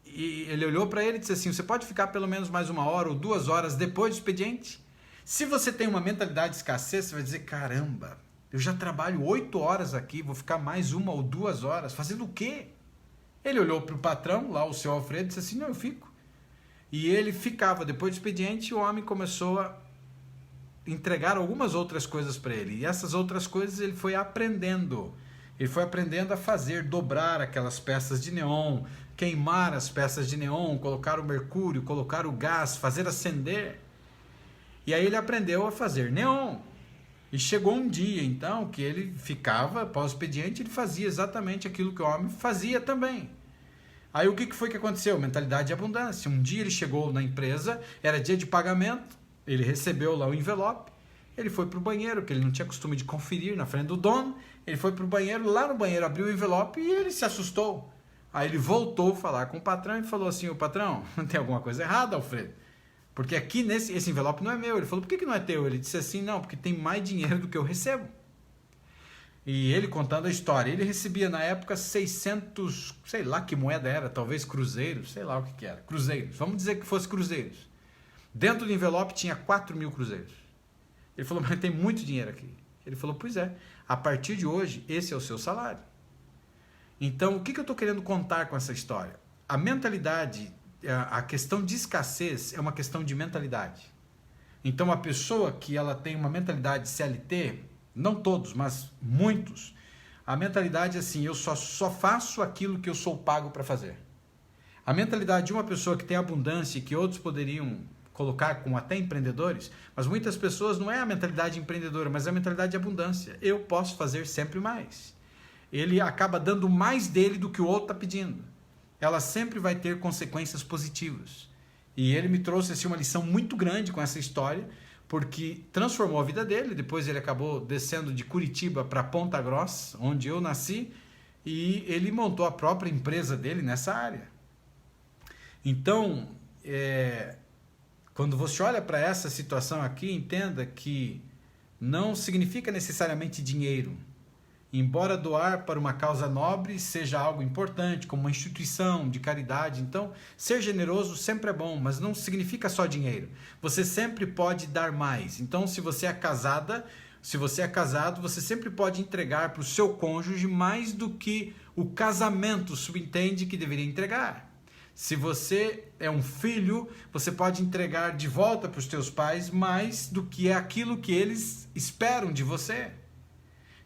ele olhou para ele e disse assim: você pode ficar pelo menos mais 1 hora ou 2 horas depois do expediente? Se você tem uma mentalidade de escassez, você vai dizer: caramba, eu já trabalho 8 horas aqui, vou ficar mais 1 ou 2 horas, fazendo o quê? Ele olhou para o patrão, lá o seu Alfredo, e disse assim: não, eu fico. E ele ficava. Depois do expediente, o homem começou a entregar algumas outras coisas para ele. E essas outras coisas ele foi aprendendo. Ele foi aprendendo a fazer, dobrar aquelas peças de neon, queimar as peças de neon, colocar o mercúrio, colocar o gás, fazer acender. E aí ele aprendeu a fazer neon. E chegou um dia, então, que ele ficava, após o expediente, ele fazia exatamente aquilo que o homem fazia também. Aí o que foi que aconteceu? Mentalidade de abundância. Um dia ele chegou na empresa, era dia de pagamento, ele recebeu lá o envelope, ele foi para o banheiro, que ele não tinha costume de conferir na frente do dono, ele foi para o banheiro, lá no banheiro abriu o envelope e ele se assustou. Aí ele voltou a falar com o patrão e falou assim: o patrão, tem alguma coisa errada, Alfredo? Porque aqui esse envelope não é meu. Ele falou: por que não é teu? Ele disse assim: não, porque tem mais dinheiro do que eu recebo. E ele contando a história, ele recebia na época 600, sei lá que moeda era, talvez cruzeiros, sei lá o que era, cruzeiros, vamos dizer que fosse cruzeiros. Dentro do envelope tinha 4.000 cruzeiros. Ele falou: mas tem muito dinheiro aqui. Ele falou: pois é, a partir de hoje esse é o seu salário. Então o que eu estou querendo contar com essa história? A mentalidade, a questão de escassez é uma questão de mentalidade. Então a pessoa que ela tem uma mentalidade CLT, não todos, mas muitos, a mentalidade é assim: eu só faço aquilo que eu sou pago para fazer. A mentalidade de uma pessoa que tem abundância, que outros poderiam colocar como até empreendedores, mas muitas pessoas não é a mentalidade empreendedora, mas é a mentalidade de abundância. Eu posso fazer sempre mais. Ele acaba dando mais dele do que o outro está pedindo. Ela sempre vai ter consequências positivas. E ele me trouxe assim, uma lição muito grande com essa história, porque transformou a vida dele. Depois ele acabou descendo de Curitiba para Ponta Grossa, onde eu nasci, e ele montou a própria empresa dele nessa área. Então, quando você olha para essa situação aqui, entenda que não significa necessariamente dinheiro. Embora doar para uma causa nobre seja algo importante, como uma instituição de caridade, então ser generoso sempre é bom, mas não significa só dinheiro. Você sempre pode dar mais. Então, se você é casado, você sempre pode entregar para o seu cônjuge mais do que o casamento subentende que deveria entregar. Se você é um filho, você pode entregar de volta para os teus pais mais do que é aquilo que eles esperam de você.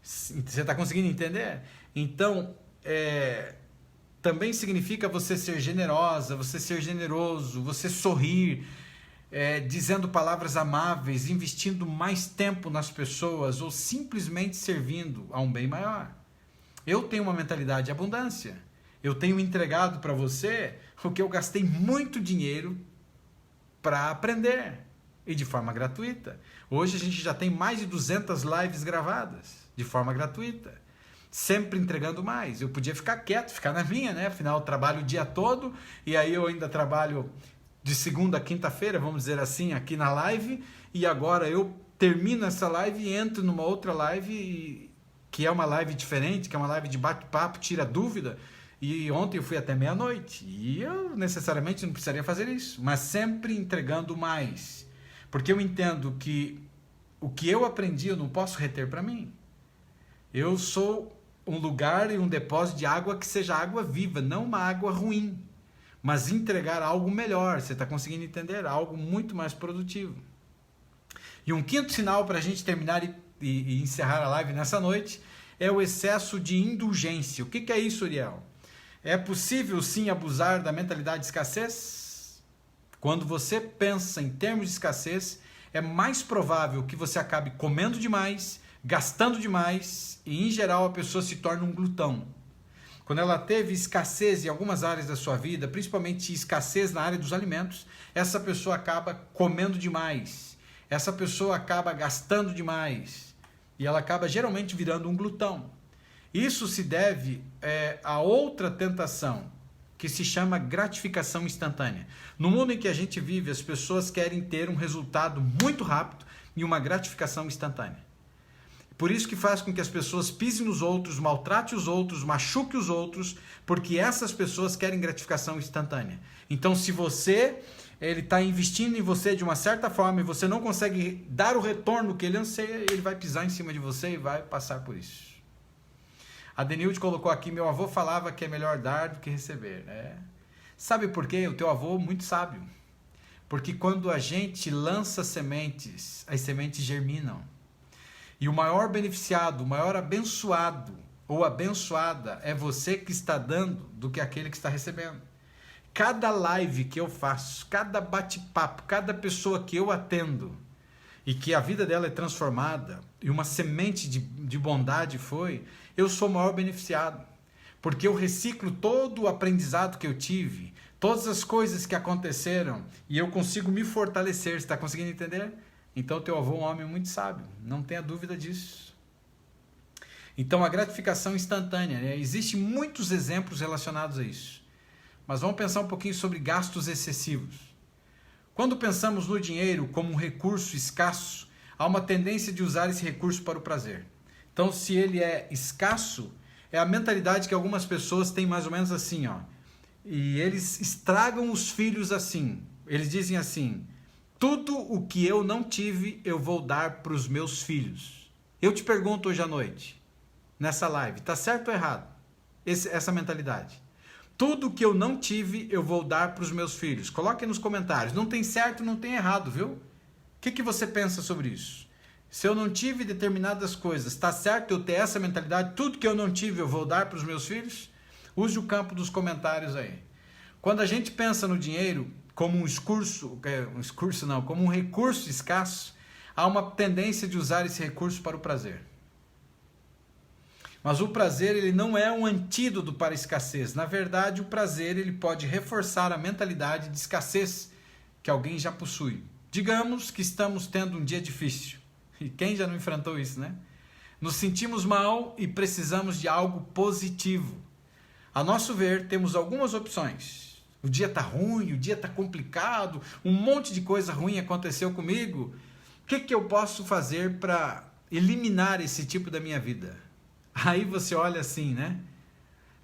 Você está conseguindo entender? Então, também significa você ser generosa, você ser generoso, você sorrir, dizendo palavras amáveis, investindo mais tempo nas pessoas ou simplesmente servindo a um bem maior. Eu tenho uma mentalidade de abundância. Eu tenho entregado para você o que eu gastei muito dinheiro para aprender e de forma gratuita. Hoje a gente já tem mais de 200 lives gravadas de forma gratuita, sempre entregando mais. Eu podia ficar quieto, ficar na minha, né? Afinal, eu trabalho o dia todo e aí eu ainda trabalho de segunda a quinta-feira, vamos dizer assim, aqui na live, e agora eu termino essa live e entro numa outra live que é uma live diferente, que é uma live de bate-papo, tira dúvida. E ontem eu fui até meia-noite e eu necessariamente não precisaria fazer isso, mas sempre entregando mais, porque eu entendo que o que eu aprendi eu não posso reter para mim. Eu sou um lugar e um depósito de água que seja água viva, não uma água ruim. Mas entregar algo melhor, você está conseguindo entender? Algo muito mais produtivo. E um quinto sinal para a gente terminar e encerrar a live nessa noite é o excesso de indulgência. O que é isso, Uriel? É possível sim abusar da mentalidade de escassez? Quando você pensa em termos de escassez, é mais provável que você acabe comendo demais, gastando demais e, em geral, a pessoa se torna um glutão. Quando ela teve escassez em algumas áreas da sua vida, principalmente escassez na área dos alimentos, essa pessoa acaba comendo demais, essa pessoa acaba gastando demais e ela acaba geralmente virando um glutão. Isso se deve a outra tentação, que se chama gratificação instantânea. No mundo em que a gente vive, as pessoas querem ter um resultado muito rápido e uma gratificação instantânea. Por isso que faz com que as pessoas pisem nos outros, maltratem os outros, machuquem os outros, porque essas pessoas querem gratificação instantânea. Então, se ele está investindo em você de uma certa forma e você não consegue dar o retorno que ele anseia, ele vai pisar em cima de você e vai passar por isso. A Denilde colocou aqui, meu avô falava que é melhor dar do que receber. Sabe por quê? O teu avô muito sábio. Porque quando a gente lança sementes, as sementes germinam. E o maior beneficiado, o maior abençoado ou abençoada é você que está dando do que aquele que está recebendo. Cada live que eu faço, cada bate-papo, cada pessoa que eu atendo e que a vida dela é transformada e uma semente de bondade eu sou o maior beneficiado. Porque eu reciclo todo o aprendizado que eu tive, todas as coisas que aconteceram e eu consigo me fortalecer. Você está conseguindo entender? Então, teu avô é um homem muito sábio, não tenha dúvida disso. Então, a gratificação instantânea, existem muitos exemplos relacionados a isso. Mas vamos pensar um pouquinho sobre gastos excessivos. Quando pensamos no dinheiro como um recurso escasso, há uma tendência de usar esse recurso para o prazer. Então, se ele é escasso, é a mentalidade que algumas pessoas têm mais ou menos assim, e eles estragam os filhos assim. Eles dizem assim: tudo o que eu não tive, eu vou dar para os meus filhos. Eu te pergunto hoje à noite, nessa live, está certo ou errado essa mentalidade? Tudo que eu não tive, eu vou dar para os meus filhos. Coloque nos comentários. Não tem certo, não tem errado, viu? O que você pensa sobre isso? Se eu não tive determinadas coisas, está certo eu ter essa mentalidade? Tudo que eu não tive, eu vou dar para os meus filhos? Use o campo dos comentários aí. Quando a gente pensa no dinheiro como como um recurso escasso, há uma tendência de usar esse recurso para o prazer. Mas o prazer ele não é um antídoto para a escassez. Na verdade, o prazer ele pode reforçar a mentalidade de escassez que alguém já possui. Digamos que estamos tendo um dia difícil. E quem já não enfrentou isso, né? Nos sentimos mal e precisamos de algo positivo. A nosso ver, temos algumas opções. O dia está ruim, o dia está complicado, um monte de coisa ruim aconteceu comigo. O que eu posso fazer para eliminar esse tipo da minha vida? Aí você olha assim, né?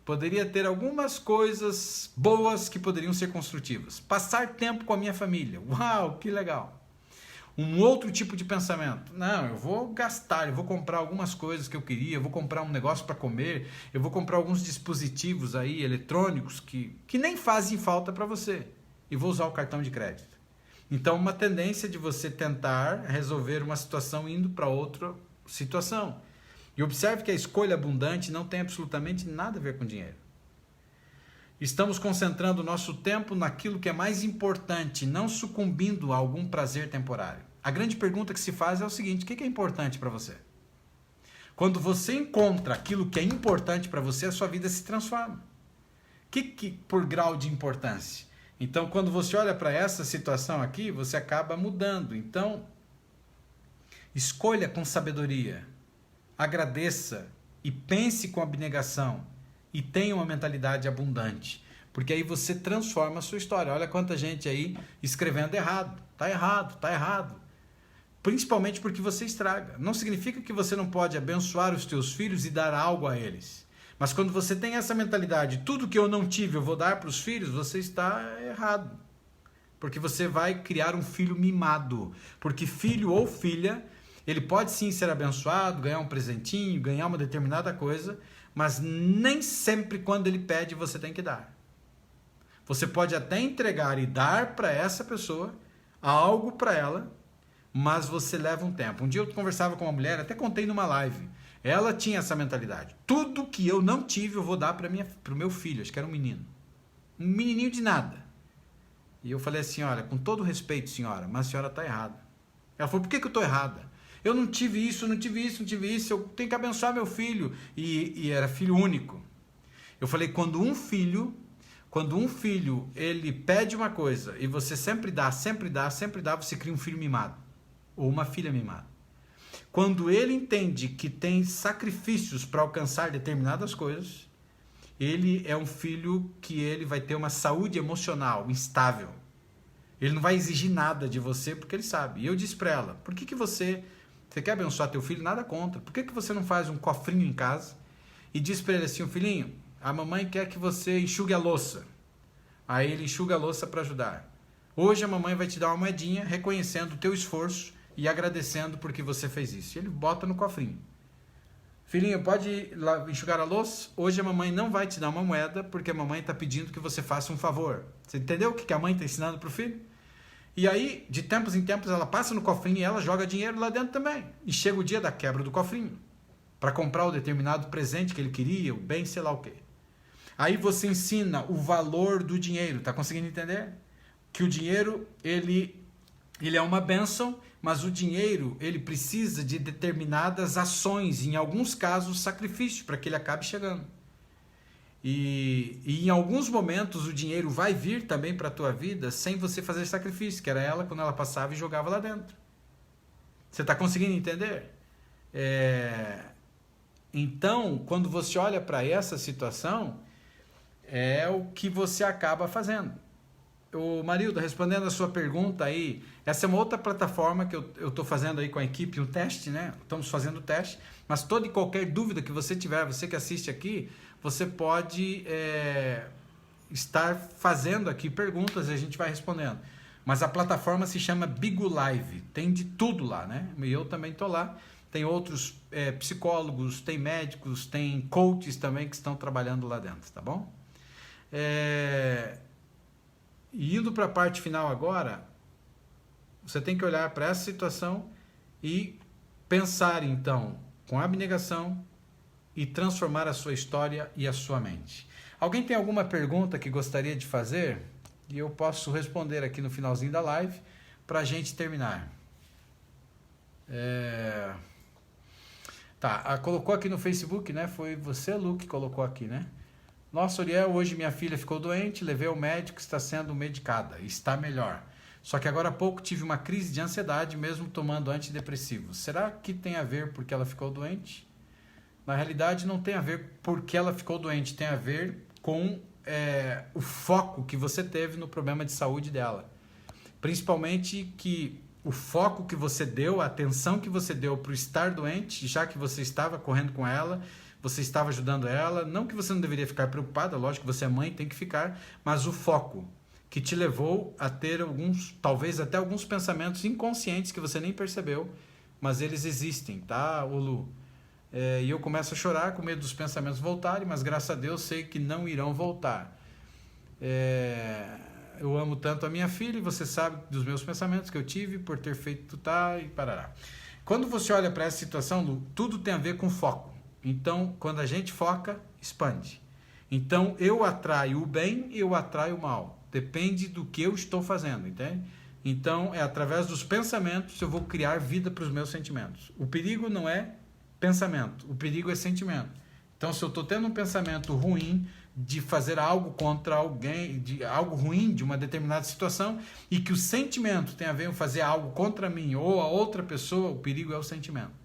Poderia ter algumas coisas boas que poderiam ser construtivas. Passar tempo com a minha família. Uau, que legal. Um outro tipo de pensamento. Não, eu vou gastar, eu vou comprar algumas coisas que eu queria, eu vou comprar um negócio para comer, eu vou comprar alguns dispositivos aí eletrônicos que nem fazem falta para você. E vou usar o cartão de crédito. Então, uma tendência de você tentar resolver uma situação indo para outra situação. E observe que a escolha abundante não tem absolutamente nada a ver com dinheiro. Estamos concentrando o nosso tempo naquilo que é mais importante, não sucumbindo a algum prazer temporário. A grande pergunta que se faz é o seguinte: o que é importante para você? Quando você encontra aquilo que é importante para você, a sua vida se transforma. Que por grau de importância? Então, quando você olha para essa situação aqui, você acaba mudando. Então, escolha com sabedoria. Agradeça e pense com abnegação e tenha uma mentalidade abundante, porque aí você transforma a sua história. Olha quanta gente aí escrevendo errado, tá errado, principalmente porque você estraga. Não significa que você não pode abençoar os teus filhos e dar algo a eles, mas quando você tem essa mentalidade, tudo que eu não tive eu vou dar para os filhos, você está errado, porque você vai criar um filho mimado, porque filho ou filha Ele pode sim ser abençoado, ganhar um presentinho, ganhar uma determinada coisa, mas nem sempre quando ele pede você tem que dar. Você pode até entregar e dar para essa pessoa algo para ela, mas você leva um tempo. Um dia eu conversava com uma mulher, até contei numa live. Ela tinha essa mentalidade. Tudo que eu não tive eu vou dar para o meu filho. Acho que era um menino. Um menininho de nada. E eu falei assim, olha, com todo respeito, senhora, mas a senhora está errada. Ela falou, por que eu estou errada? Eu não tive isso, não tive isso, não tive isso, eu tenho que abençoar meu filho. E era filho único. Eu falei, quando um filho, ele pede uma coisa e você sempre dá, você cria um filho mimado. Ou uma filha mimada. Quando ele entende que tem sacrifícios para alcançar determinadas coisas, ele é um filho que ele vai ter uma saúde emocional instável. Ele não vai exigir nada de você porque ele sabe. E eu disse para ela, por que você quer abençoar teu filho? Nada contra. Por que você não faz um cofrinho em casa e diz para ele assim, filhinho, a mamãe quer que você enxugue a louça. Aí ele enxuga a louça para ajudar. Hoje a mamãe vai te dar uma moedinha reconhecendo o teu esforço e agradecendo porque você fez isso. E ele bota no cofrinho. Filhinho, pode ir lá enxugar a louça? Hoje a mamãe não vai te dar uma moeda porque a mamãe está pedindo que você faça um favor. Você entendeu o que a mãe está ensinando para o filho? E aí, de tempos em tempos, ela passa no cofrinho e ela joga dinheiro lá dentro também. E chega o dia da quebra do cofrinho para comprar o determinado presente que ele queria, o bem, sei lá o quê. Aí você ensina o valor do dinheiro. Tá conseguindo entender? Que o dinheiro, ele é uma bênção, mas o dinheiro, ele precisa de determinadas ações, em alguns casos, sacrifício, para que ele acabe chegando. E em alguns momentos o dinheiro vai vir também para a tua vida sem você fazer sacrifício, que era ela quando ela passava e jogava lá dentro. Você está conseguindo entender? Então, quando você olha para essa situação, é o que você acaba fazendo. O Marilda, respondendo a sua pergunta aí, essa é uma outra plataforma que eu estou fazendo aí com a equipe, um teste, né? Estamos fazendo o teste, mas toda e qualquer dúvida que você tiver, você que assiste aqui, você pode estar fazendo aqui perguntas e a gente vai respondendo. Mas a plataforma se chama Bigo Live, tem de tudo lá, né? E eu também estou lá, tem outros psicólogos, tem médicos, tem coaches também que estão trabalhando lá dentro, tá bom? E indo para a parte final agora, você tem que olhar para essa situação e pensar então com abnegação e transformar a sua história e a sua mente. Alguém tem alguma pergunta que gostaria de fazer? E eu posso responder aqui no finalzinho da live para a gente terminar. Tá, colocou aqui no Facebook, né? Foi você, Lu, que colocou aqui, né? Nossa, Uriel, hoje minha filha ficou doente, levei ao médico, está sendo medicada, está melhor. Só que agora há pouco tive uma crise de ansiedade mesmo tomando antidepressivos. Será que tem a ver porque ela ficou doente? Na realidade não tem a ver porque ela ficou doente, tem a ver com o foco que você teve no problema de saúde dela. Principalmente que o foco que você deu, a atenção que você deu para o estar doente, já que você estava correndo com ela, você estava ajudando ela, não que você não deveria ficar preocupada, lógico que você é mãe, tem que ficar, mas o foco que te levou a ter talvez até alguns pensamentos inconscientes que você nem percebeu, mas eles existem, tá, Lu? E eu começo a chorar com medo dos pensamentos voltarem, mas graças a Deus sei que não irão voltar. Eu amo tanto a minha filha e você sabe dos meus pensamentos que eu tive por ter feito e parará. Quando você olha para essa situação, Lu, tudo tem a ver com foco. Então, quando a gente foca, expande. Então, eu atraio o bem e eu atraio o mal. Depende do que eu estou fazendo, entende? Então, é através dos pensamentos eu vou criar vida para os meus sentimentos. O perigo não é pensamento, o perigo é sentimento. Então, se eu estou tendo um pensamento ruim de fazer algo contra alguém, de algo ruim de uma determinada situação, e que o sentimento tem a ver com fazer algo contra mim ou a outra pessoa, o perigo é o sentimento.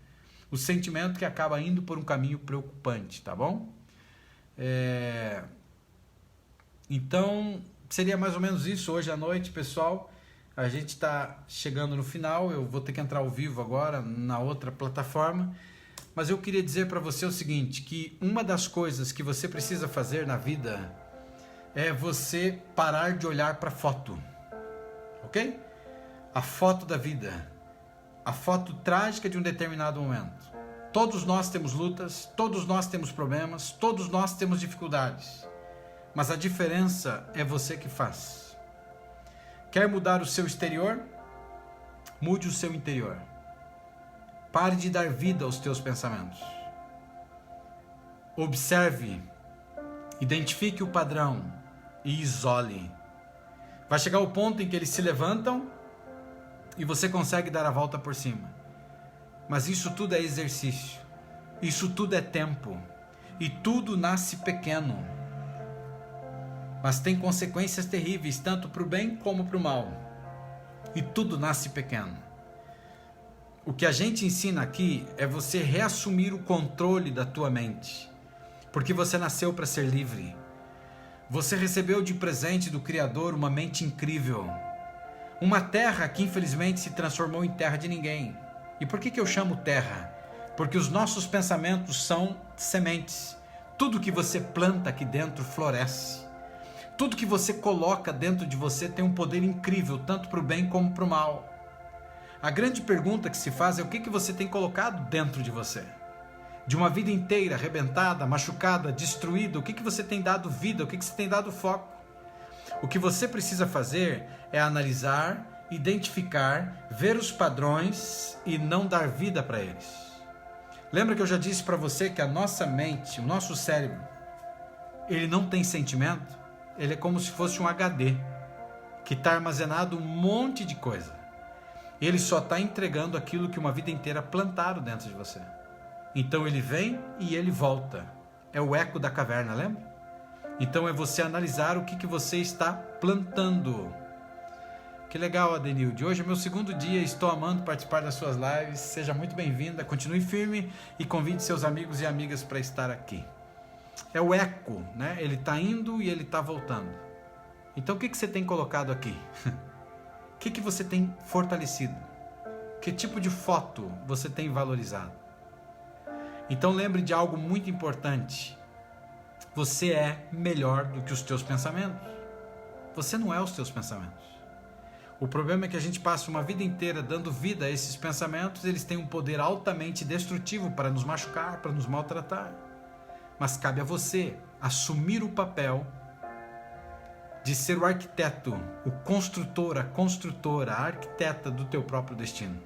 O sentimento que acaba indo por um caminho preocupante, tá bom? Então, seria mais ou menos isso hoje à noite, pessoal. A gente está chegando no final, eu vou ter que entrar ao vivo agora na outra plataforma. Mas eu queria dizer para você o seguinte, que uma das coisas que você precisa fazer na vida é você parar de olhar para a foto, ok? A foto da vida. a foto trágica de um determinado momento. Todos nós temos lutas, todos nós temos problemas, todos nós temos dificuldades. Mas a diferença é você que faz. Quer mudar o seu exterior? Mude o seu interior. Pare de dar vida aos teus pensamentos. Observe, identifique o padrão e isole. Vai chegar o ponto em que eles se levantam e você consegue dar a volta por cima. Mas isso tudo é exercício. Isso tudo é tempo. E tudo nasce pequeno. Mas tem consequências terríveis, tanto para o bem como para o mal. E tudo nasce pequeno. O que a gente ensina aqui é você reassumir o controle da tua mente. Porque você nasceu para ser livre. Você recebeu de presente do Criador uma mente incrível. Uma terra que infelizmente se transformou em terra de ninguém. E por que eu chamo terra? Porque os nossos pensamentos são sementes. Tudo que você planta aqui dentro floresce. Tudo que você coloca dentro de você tem um poder incrível, tanto para o bem como para o mal. A grande pergunta que se faz é o que você tem colocado dentro de você? De uma vida inteira arrebentada, machucada, destruída, o que você tem dado vida, o que você tem dado foco? O que você precisa fazer é analisar, identificar, ver os padrões e não dar vida para eles. Lembra que eu já disse para você que a nossa mente, o nosso cérebro, ele não tem sentimento? Ele é como se fosse um HD, que está armazenado um monte de coisa. Ele só está entregando aquilo que uma vida inteira plantaram dentro de você. Então ele vem e ele volta. É o eco da caverna, lembra? Então é você analisar o que você está plantando. Que legal, Adenilde. Hoje é meu segundo dia, estou amando participar das suas lives. Seja muito bem-vinda, continue firme e convide seus amigos e amigas para estar aqui. É o eco, né? Ele está indo e ele está voltando. Então o que você tem colocado aqui? O que você tem fortalecido? Que tipo de foto você tem valorizado? Então lembre de algo muito importante. Você é melhor do que os teus pensamentos. Você não é os teus pensamentos. O problema é que a gente passa uma vida inteira dando vida a esses pensamentos, eles têm um poder altamente destrutivo para nos machucar, para nos maltratar. Mas cabe a você assumir o papel de ser o arquiteto, o construtor, a construtora, a arquiteta do teu próprio destino.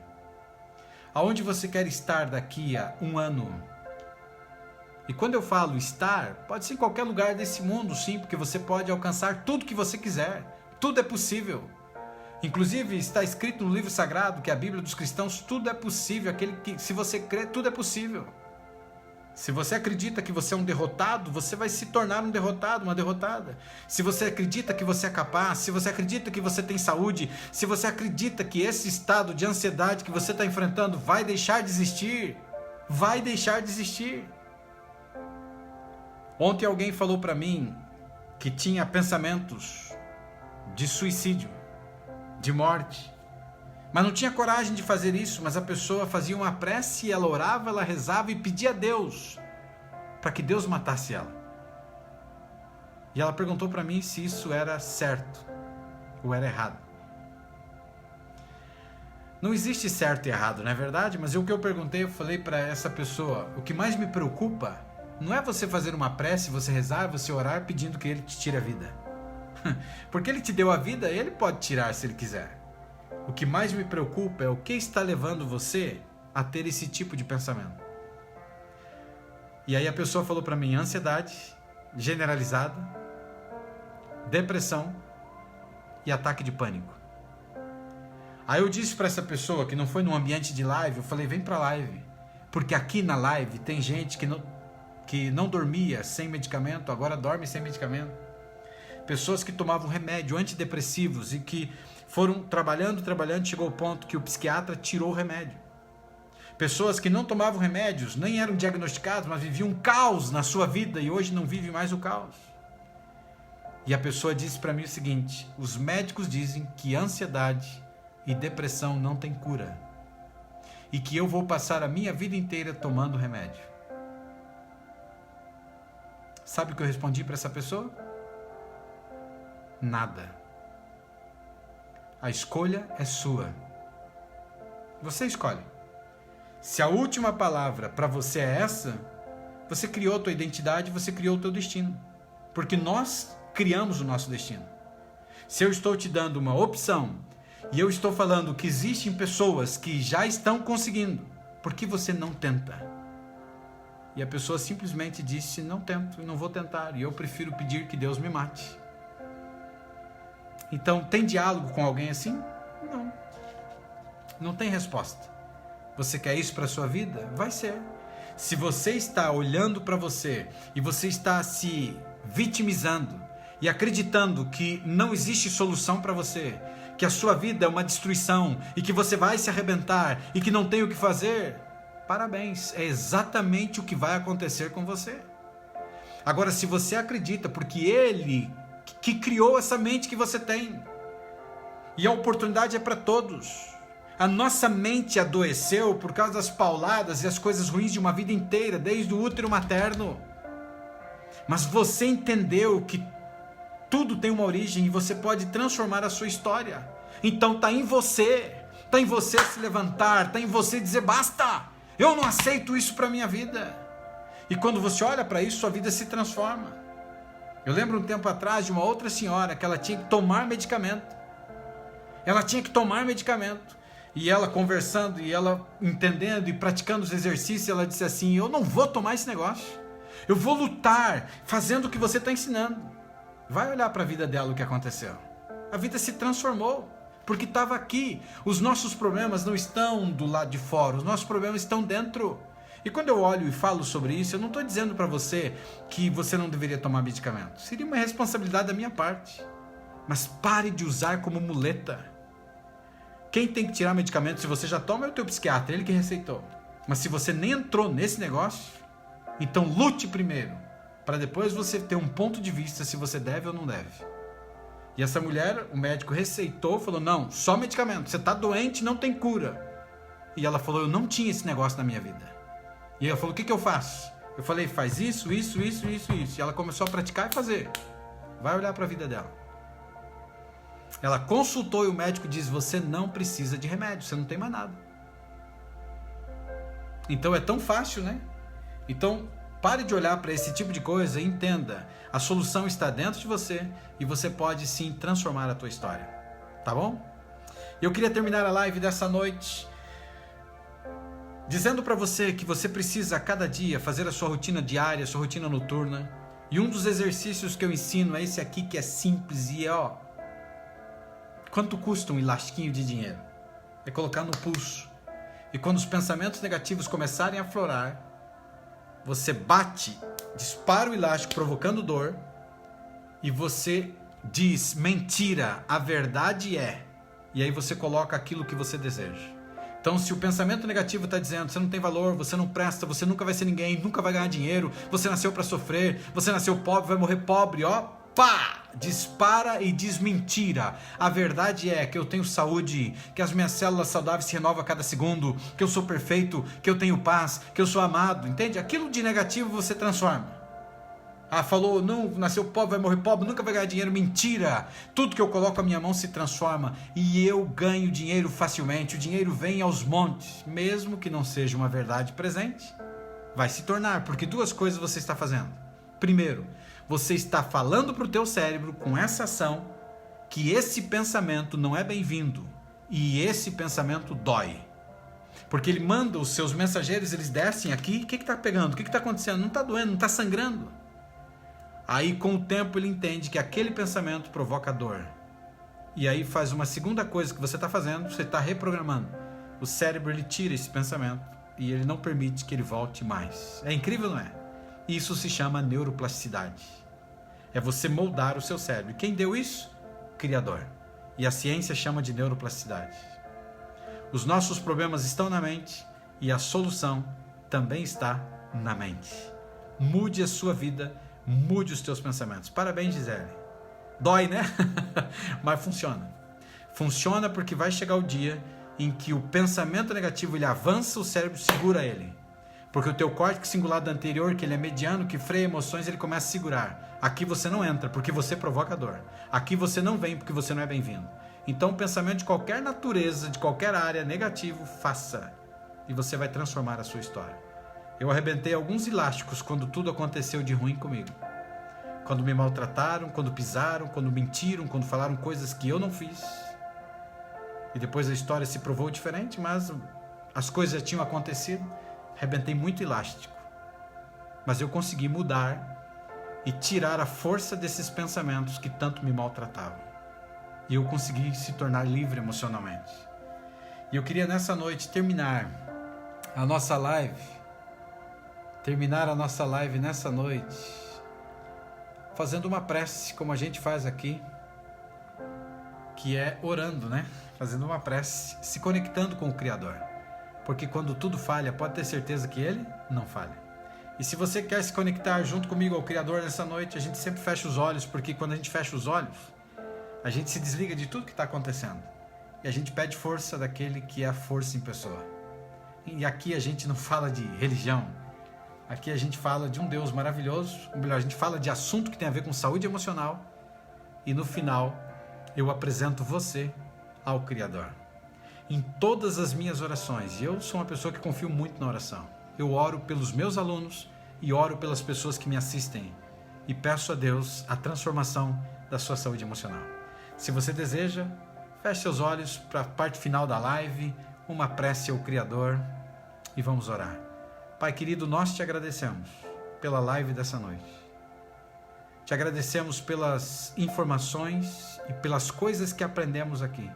Aonde você quer estar daqui a 1 ano? E quando eu falo estar, pode ser em qualquer lugar desse mundo, sim, porque você pode alcançar tudo que você quiser. Tudo é possível. Inclusive está escrito no livro sagrado, que é a Bíblia dos cristãos, tudo é possível. Se você crê, tudo é possível. Se você acredita que você é um derrotado, você vai se tornar um derrotado, uma derrotada. Se você acredita que você é capaz, se você acredita que você tem saúde, se você acredita que esse estado de ansiedade que você está enfrentando vai deixar de existir, vai deixar de existir. Ontem alguém falou para mim que tinha pensamentos de suicídio, de morte, mas não tinha coragem de fazer isso. Mas a pessoa fazia uma prece, ela orava, ela rezava e pedia a Deus para que Deus matasse ela. E ela perguntou para mim se isso era certo ou era errado. Não existe certo e errado, não é verdade? Mas o que eu perguntei, eu falei para essa pessoa, o que mais me preocupa não é você fazer uma prece, você rezar, você orar pedindo que Ele te tire a vida. Porque Ele te deu a vida, Ele pode tirar se Ele quiser. O que mais me preocupa é o que está levando você a ter esse tipo de pensamento. E aí a pessoa falou para mim, ansiedade generalizada, depressão e ataque de pânico. Aí eu disse para essa pessoa que não foi num ambiente de live, eu falei, vem para a live. Porque aqui na live tem gente que não dormia sem medicamento, agora dorme sem medicamento. Pessoas que tomavam remédio, antidepressivos e que foram trabalhando, chegou ao ponto que o psiquiatra tirou o remédio. Pessoas que não tomavam remédios, nem eram diagnosticados, mas viviam um caos na sua vida e hoje não vive mais o caos. E a pessoa disse para mim o seguinte, os médicos dizem que ansiedade e depressão não tem cura. E que eu vou passar a minha vida inteira tomando remédio. Sabe o que eu respondi para essa pessoa? Nada. A escolha é sua. Você escolhe. Se a última palavra para você é essa, você criou a tua identidade, você criou o teu destino. Porque nós criamos o nosso destino. Se eu estou te dando uma opção e eu estou falando que existem pessoas que já estão conseguindo, por que você não tenta? E a pessoa simplesmente disse, não tento, não vou tentar, e eu prefiro pedir que Deus me mate. Então, tem diálogo com alguém assim? Não. Não tem resposta. Você quer isso para a sua vida? Vai ser. Se você está olhando para você e você está se vitimizando e acreditando que não existe solução para você, que a sua vida é uma destruição e que você vai se arrebentar e que não tem o que fazer, parabéns, é exatamente o que vai acontecer com você. Agora, se você acredita, porque Ele que criou essa mente que você tem, e a oportunidade é para todos. A nossa mente adoeceu por causa das pauladas e as coisas ruins de uma vida inteira, desde o útero materno. Mas você entendeu que tudo tem uma origem e você pode transformar a sua história. Então está em você se levantar, está em você dizer basta, eu não aceito isso para a minha vida. E quando você olha para isso, sua vida se transforma. Eu lembro um tempo atrás de uma outra senhora que ela tinha que tomar medicamento. E ela conversando e ela entendendo e praticando os exercícios, ela disse assim, eu não vou tomar esse negócio. Eu vou lutar fazendo o que você está ensinando. Vai olhar para a vida dela o que aconteceu. A vida se transformou, porque estava aqui. Os nossos problemas não estão do lado de fora, os nossos problemas estão dentro. E quando eu olho e falo sobre isso, eu não estou dizendo para você que você não deveria tomar medicamento. Seria uma responsabilidade da minha parte. Mas pare de usar como muleta. Quem tem que tirar medicamento, se você já toma, é o teu psiquiatra, ele que receitou. Mas se você nem entrou nesse negócio, então lute primeiro, para depois você ter um ponto de vista se você deve ou não deve. E essa mulher, o médico receitou, falou, não, só medicamento, você está doente, não tem cura. E ela falou, eu não tinha esse negócio na minha vida. E ela falou, o que eu faço? Eu falei, faz isso. E ela começou a praticar e fazer. Vai olhar para a vida dela. Ela consultou e o médico diz, você não precisa de remédio, você não tem mais nada. Então é tão fácil, né? Então pare de olhar para esse tipo de coisa e entenda, a solução está dentro de você e você pode sim transformar a tua história. Tá bom? Eu queria terminar a live dessa noite dizendo para você que você precisa a cada dia fazer a sua rotina diária, a sua rotina noturna. E um dos exercícios que eu ensino é esse aqui que é simples e quanto custa um elastiquinho de dinheiro? É colocar no pulso. E quando os pensamentos negativos começarem a aflorar, você bate, dispara o elástico provocando dor e você diz, mentira, a verdade é. E aí você coloca aquilo que você deseja. Então, se o pensamento negativo está dizendo, você não tem valor, você não presta, você nunca vai ser ninguém, nunca vai ganhar dinheiro, você nasceu para sofrer, você nasceu pobre, vai morrer pobre, pá! Dispara e diz mentira. A verdade é que eu tenho saúde, que as minhas células saudáveis se renovam a cada segundo, que eu sou perfeito, que eu tenho paz, que eu sou amado, entende? Aquilo de negativo você transforma. Falou, não, nasceu pobre, vai morrer pobre, nunca vai ganhar dinheiro, mentira. Tudo que eu coloco a minha mão se transforma e eu ganho dinheiro facilmente. O dinheiro vem aos montes, mesmo que não seja uma verdade presente, vai se tornar, porque duas coisas você está fazendo. Primeiro, você está falando para o teu cérebro com essa ação que esse pensamento não é bem-vindo e esse pensamento dói. Porque ele manda os seus mensageiros, eles descem aqui, o que está pegando? O que está acontecendo? Não está doendo, não está sangrando. Aí com o tempo ele entende que aquele pensamento provoca dor. E aí faz uma segunda coisa que você está fazendo, você está reprogramando. O cérebro ele tira esse pensamento e ele não permite que ele volte mais. É incrível, não é? Isso se chama neuroplasticidade. É você moldar o seu cérebro. E quem deu isso? Criador. E a ciência chama de neuroplasticidade. Os nossos problemas estão na mente e a solução também está na mente. Mude a sua vida, mude os teus pensamentos. Parabéns, Gisele. Dói, né? Mas funciona. Funciona porque vai chegar o dia em que o pensamento negativo ele avança, o cérebro segura ele. Porque o teu córtex cingulado anterior, que ele é mediano, que freia emoções, ele começa a segurar. Aqui você não entra, porque você provoca dor. Aqui você não vem, porque você não é bem-vindo. Então, pensamento de qualquer natureza, de qualquer área negativo, faça. E você vai transformar a sua história. Eu arrebentei alguns elásticos quando tudo aconteceu de ruim comigo. Quando me maltrataram, quando pisaram, quando mentiram, quando falaram coisas que eu não fiz. E depois a história se provou diferente, mas as coisas já tinham acontecido. Arrebentei muito elástico. Mas eu consegui mudar e tirar a força desses pensamentos que tanto me maltratavam. E eu consegui se tornar livre emocionalmente. E eu queria nessa noite terminar a nossa live nessa noite fazendo uma prece, como a gente faz aqui, que é orando, né? Fazendo uma prece, se conectando com o Criador. Porque quando tudo falha, pode ter certeza que Ele não falha. E se você quer se conectar junto comigo ao Criador nessa noite, a gente sempre fecha os olhos, porque quando a gente fecha os olhos, a gente se desliga de tudo que está acontecendo. E a gente pede força daquele que é a força em pessoa. E aqui a gente não fala de religião. Aqui a gente fala de um Deus maravilhoso. Ou melhor, a gente fala de assunto que tem a ver com saúde emocional. E no final, eu apresento você ao Criador. Em todas as minhas orações, e eu sou uma pessoa que confio muito na oração. Eu oro pelos meus alunos e oro pelas pessoas que me assistem. E peço a Deus a transformação da sua saúde emocional. Se você deseja, feche seus olhos para a parte final da live, uma prece ao Criador e vamos orar. Pai querido, nós te agradecemos pela live dessa noite. Te agradecemos pelas informações e pelas coisas que aprendemos aqui.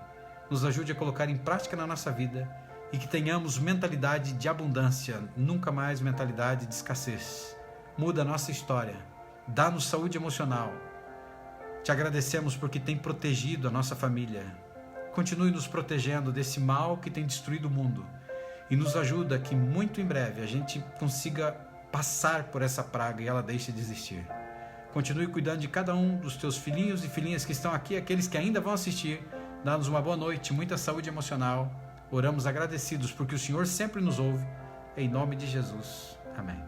Nos ajude a colocar em prática na nossa vida e que tenhamos mentalidade de abundância, nunca mais mentalidade de escassez. Muda a nossa história, dá-nos saúde emocional. Te agradecemos porque tem protegido a nossa família. Continue nos protegendo desse mal que tem destruído o mundo. E nos ajuda que muito em breve a gente consiga passar por essa praga e ela deixe de existir. Continue cuidando de cada um dos teus filhinhos e filhinhas que estão aqui, aqueles que ainda vão assistir. Dá-nos uma boa noite, muita saúde emocional. Oramos agradecidos porque o Senhor sempre nos ouve. Em nome de Jesus. Amém.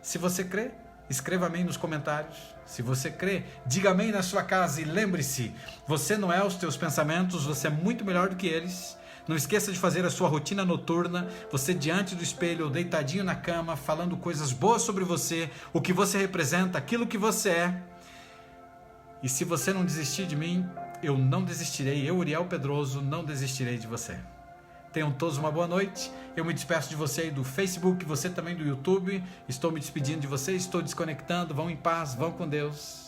Se você crê, escreva amém nos comentários. Se você crê, diga amém na sua casa e lembre-se, você não é os teus pensamentos, você é muito melhor do que eles. Não esqueça de fazer a sua rotina noturna, você diante do espelho ou deitadinho na cama, falando coisas boas sobre você, o que você representa, aquilo que você é. E se você não desistir de mim, eu não desistirei, eu, Uriel Pedroso, não desistirei de você. Tenham todos uma boa noite. Eu me despeço de você aí do Facebook, você também do YouTube. Estou me despedindo de você, estou desconectando. Vão em paz, vão com Deus.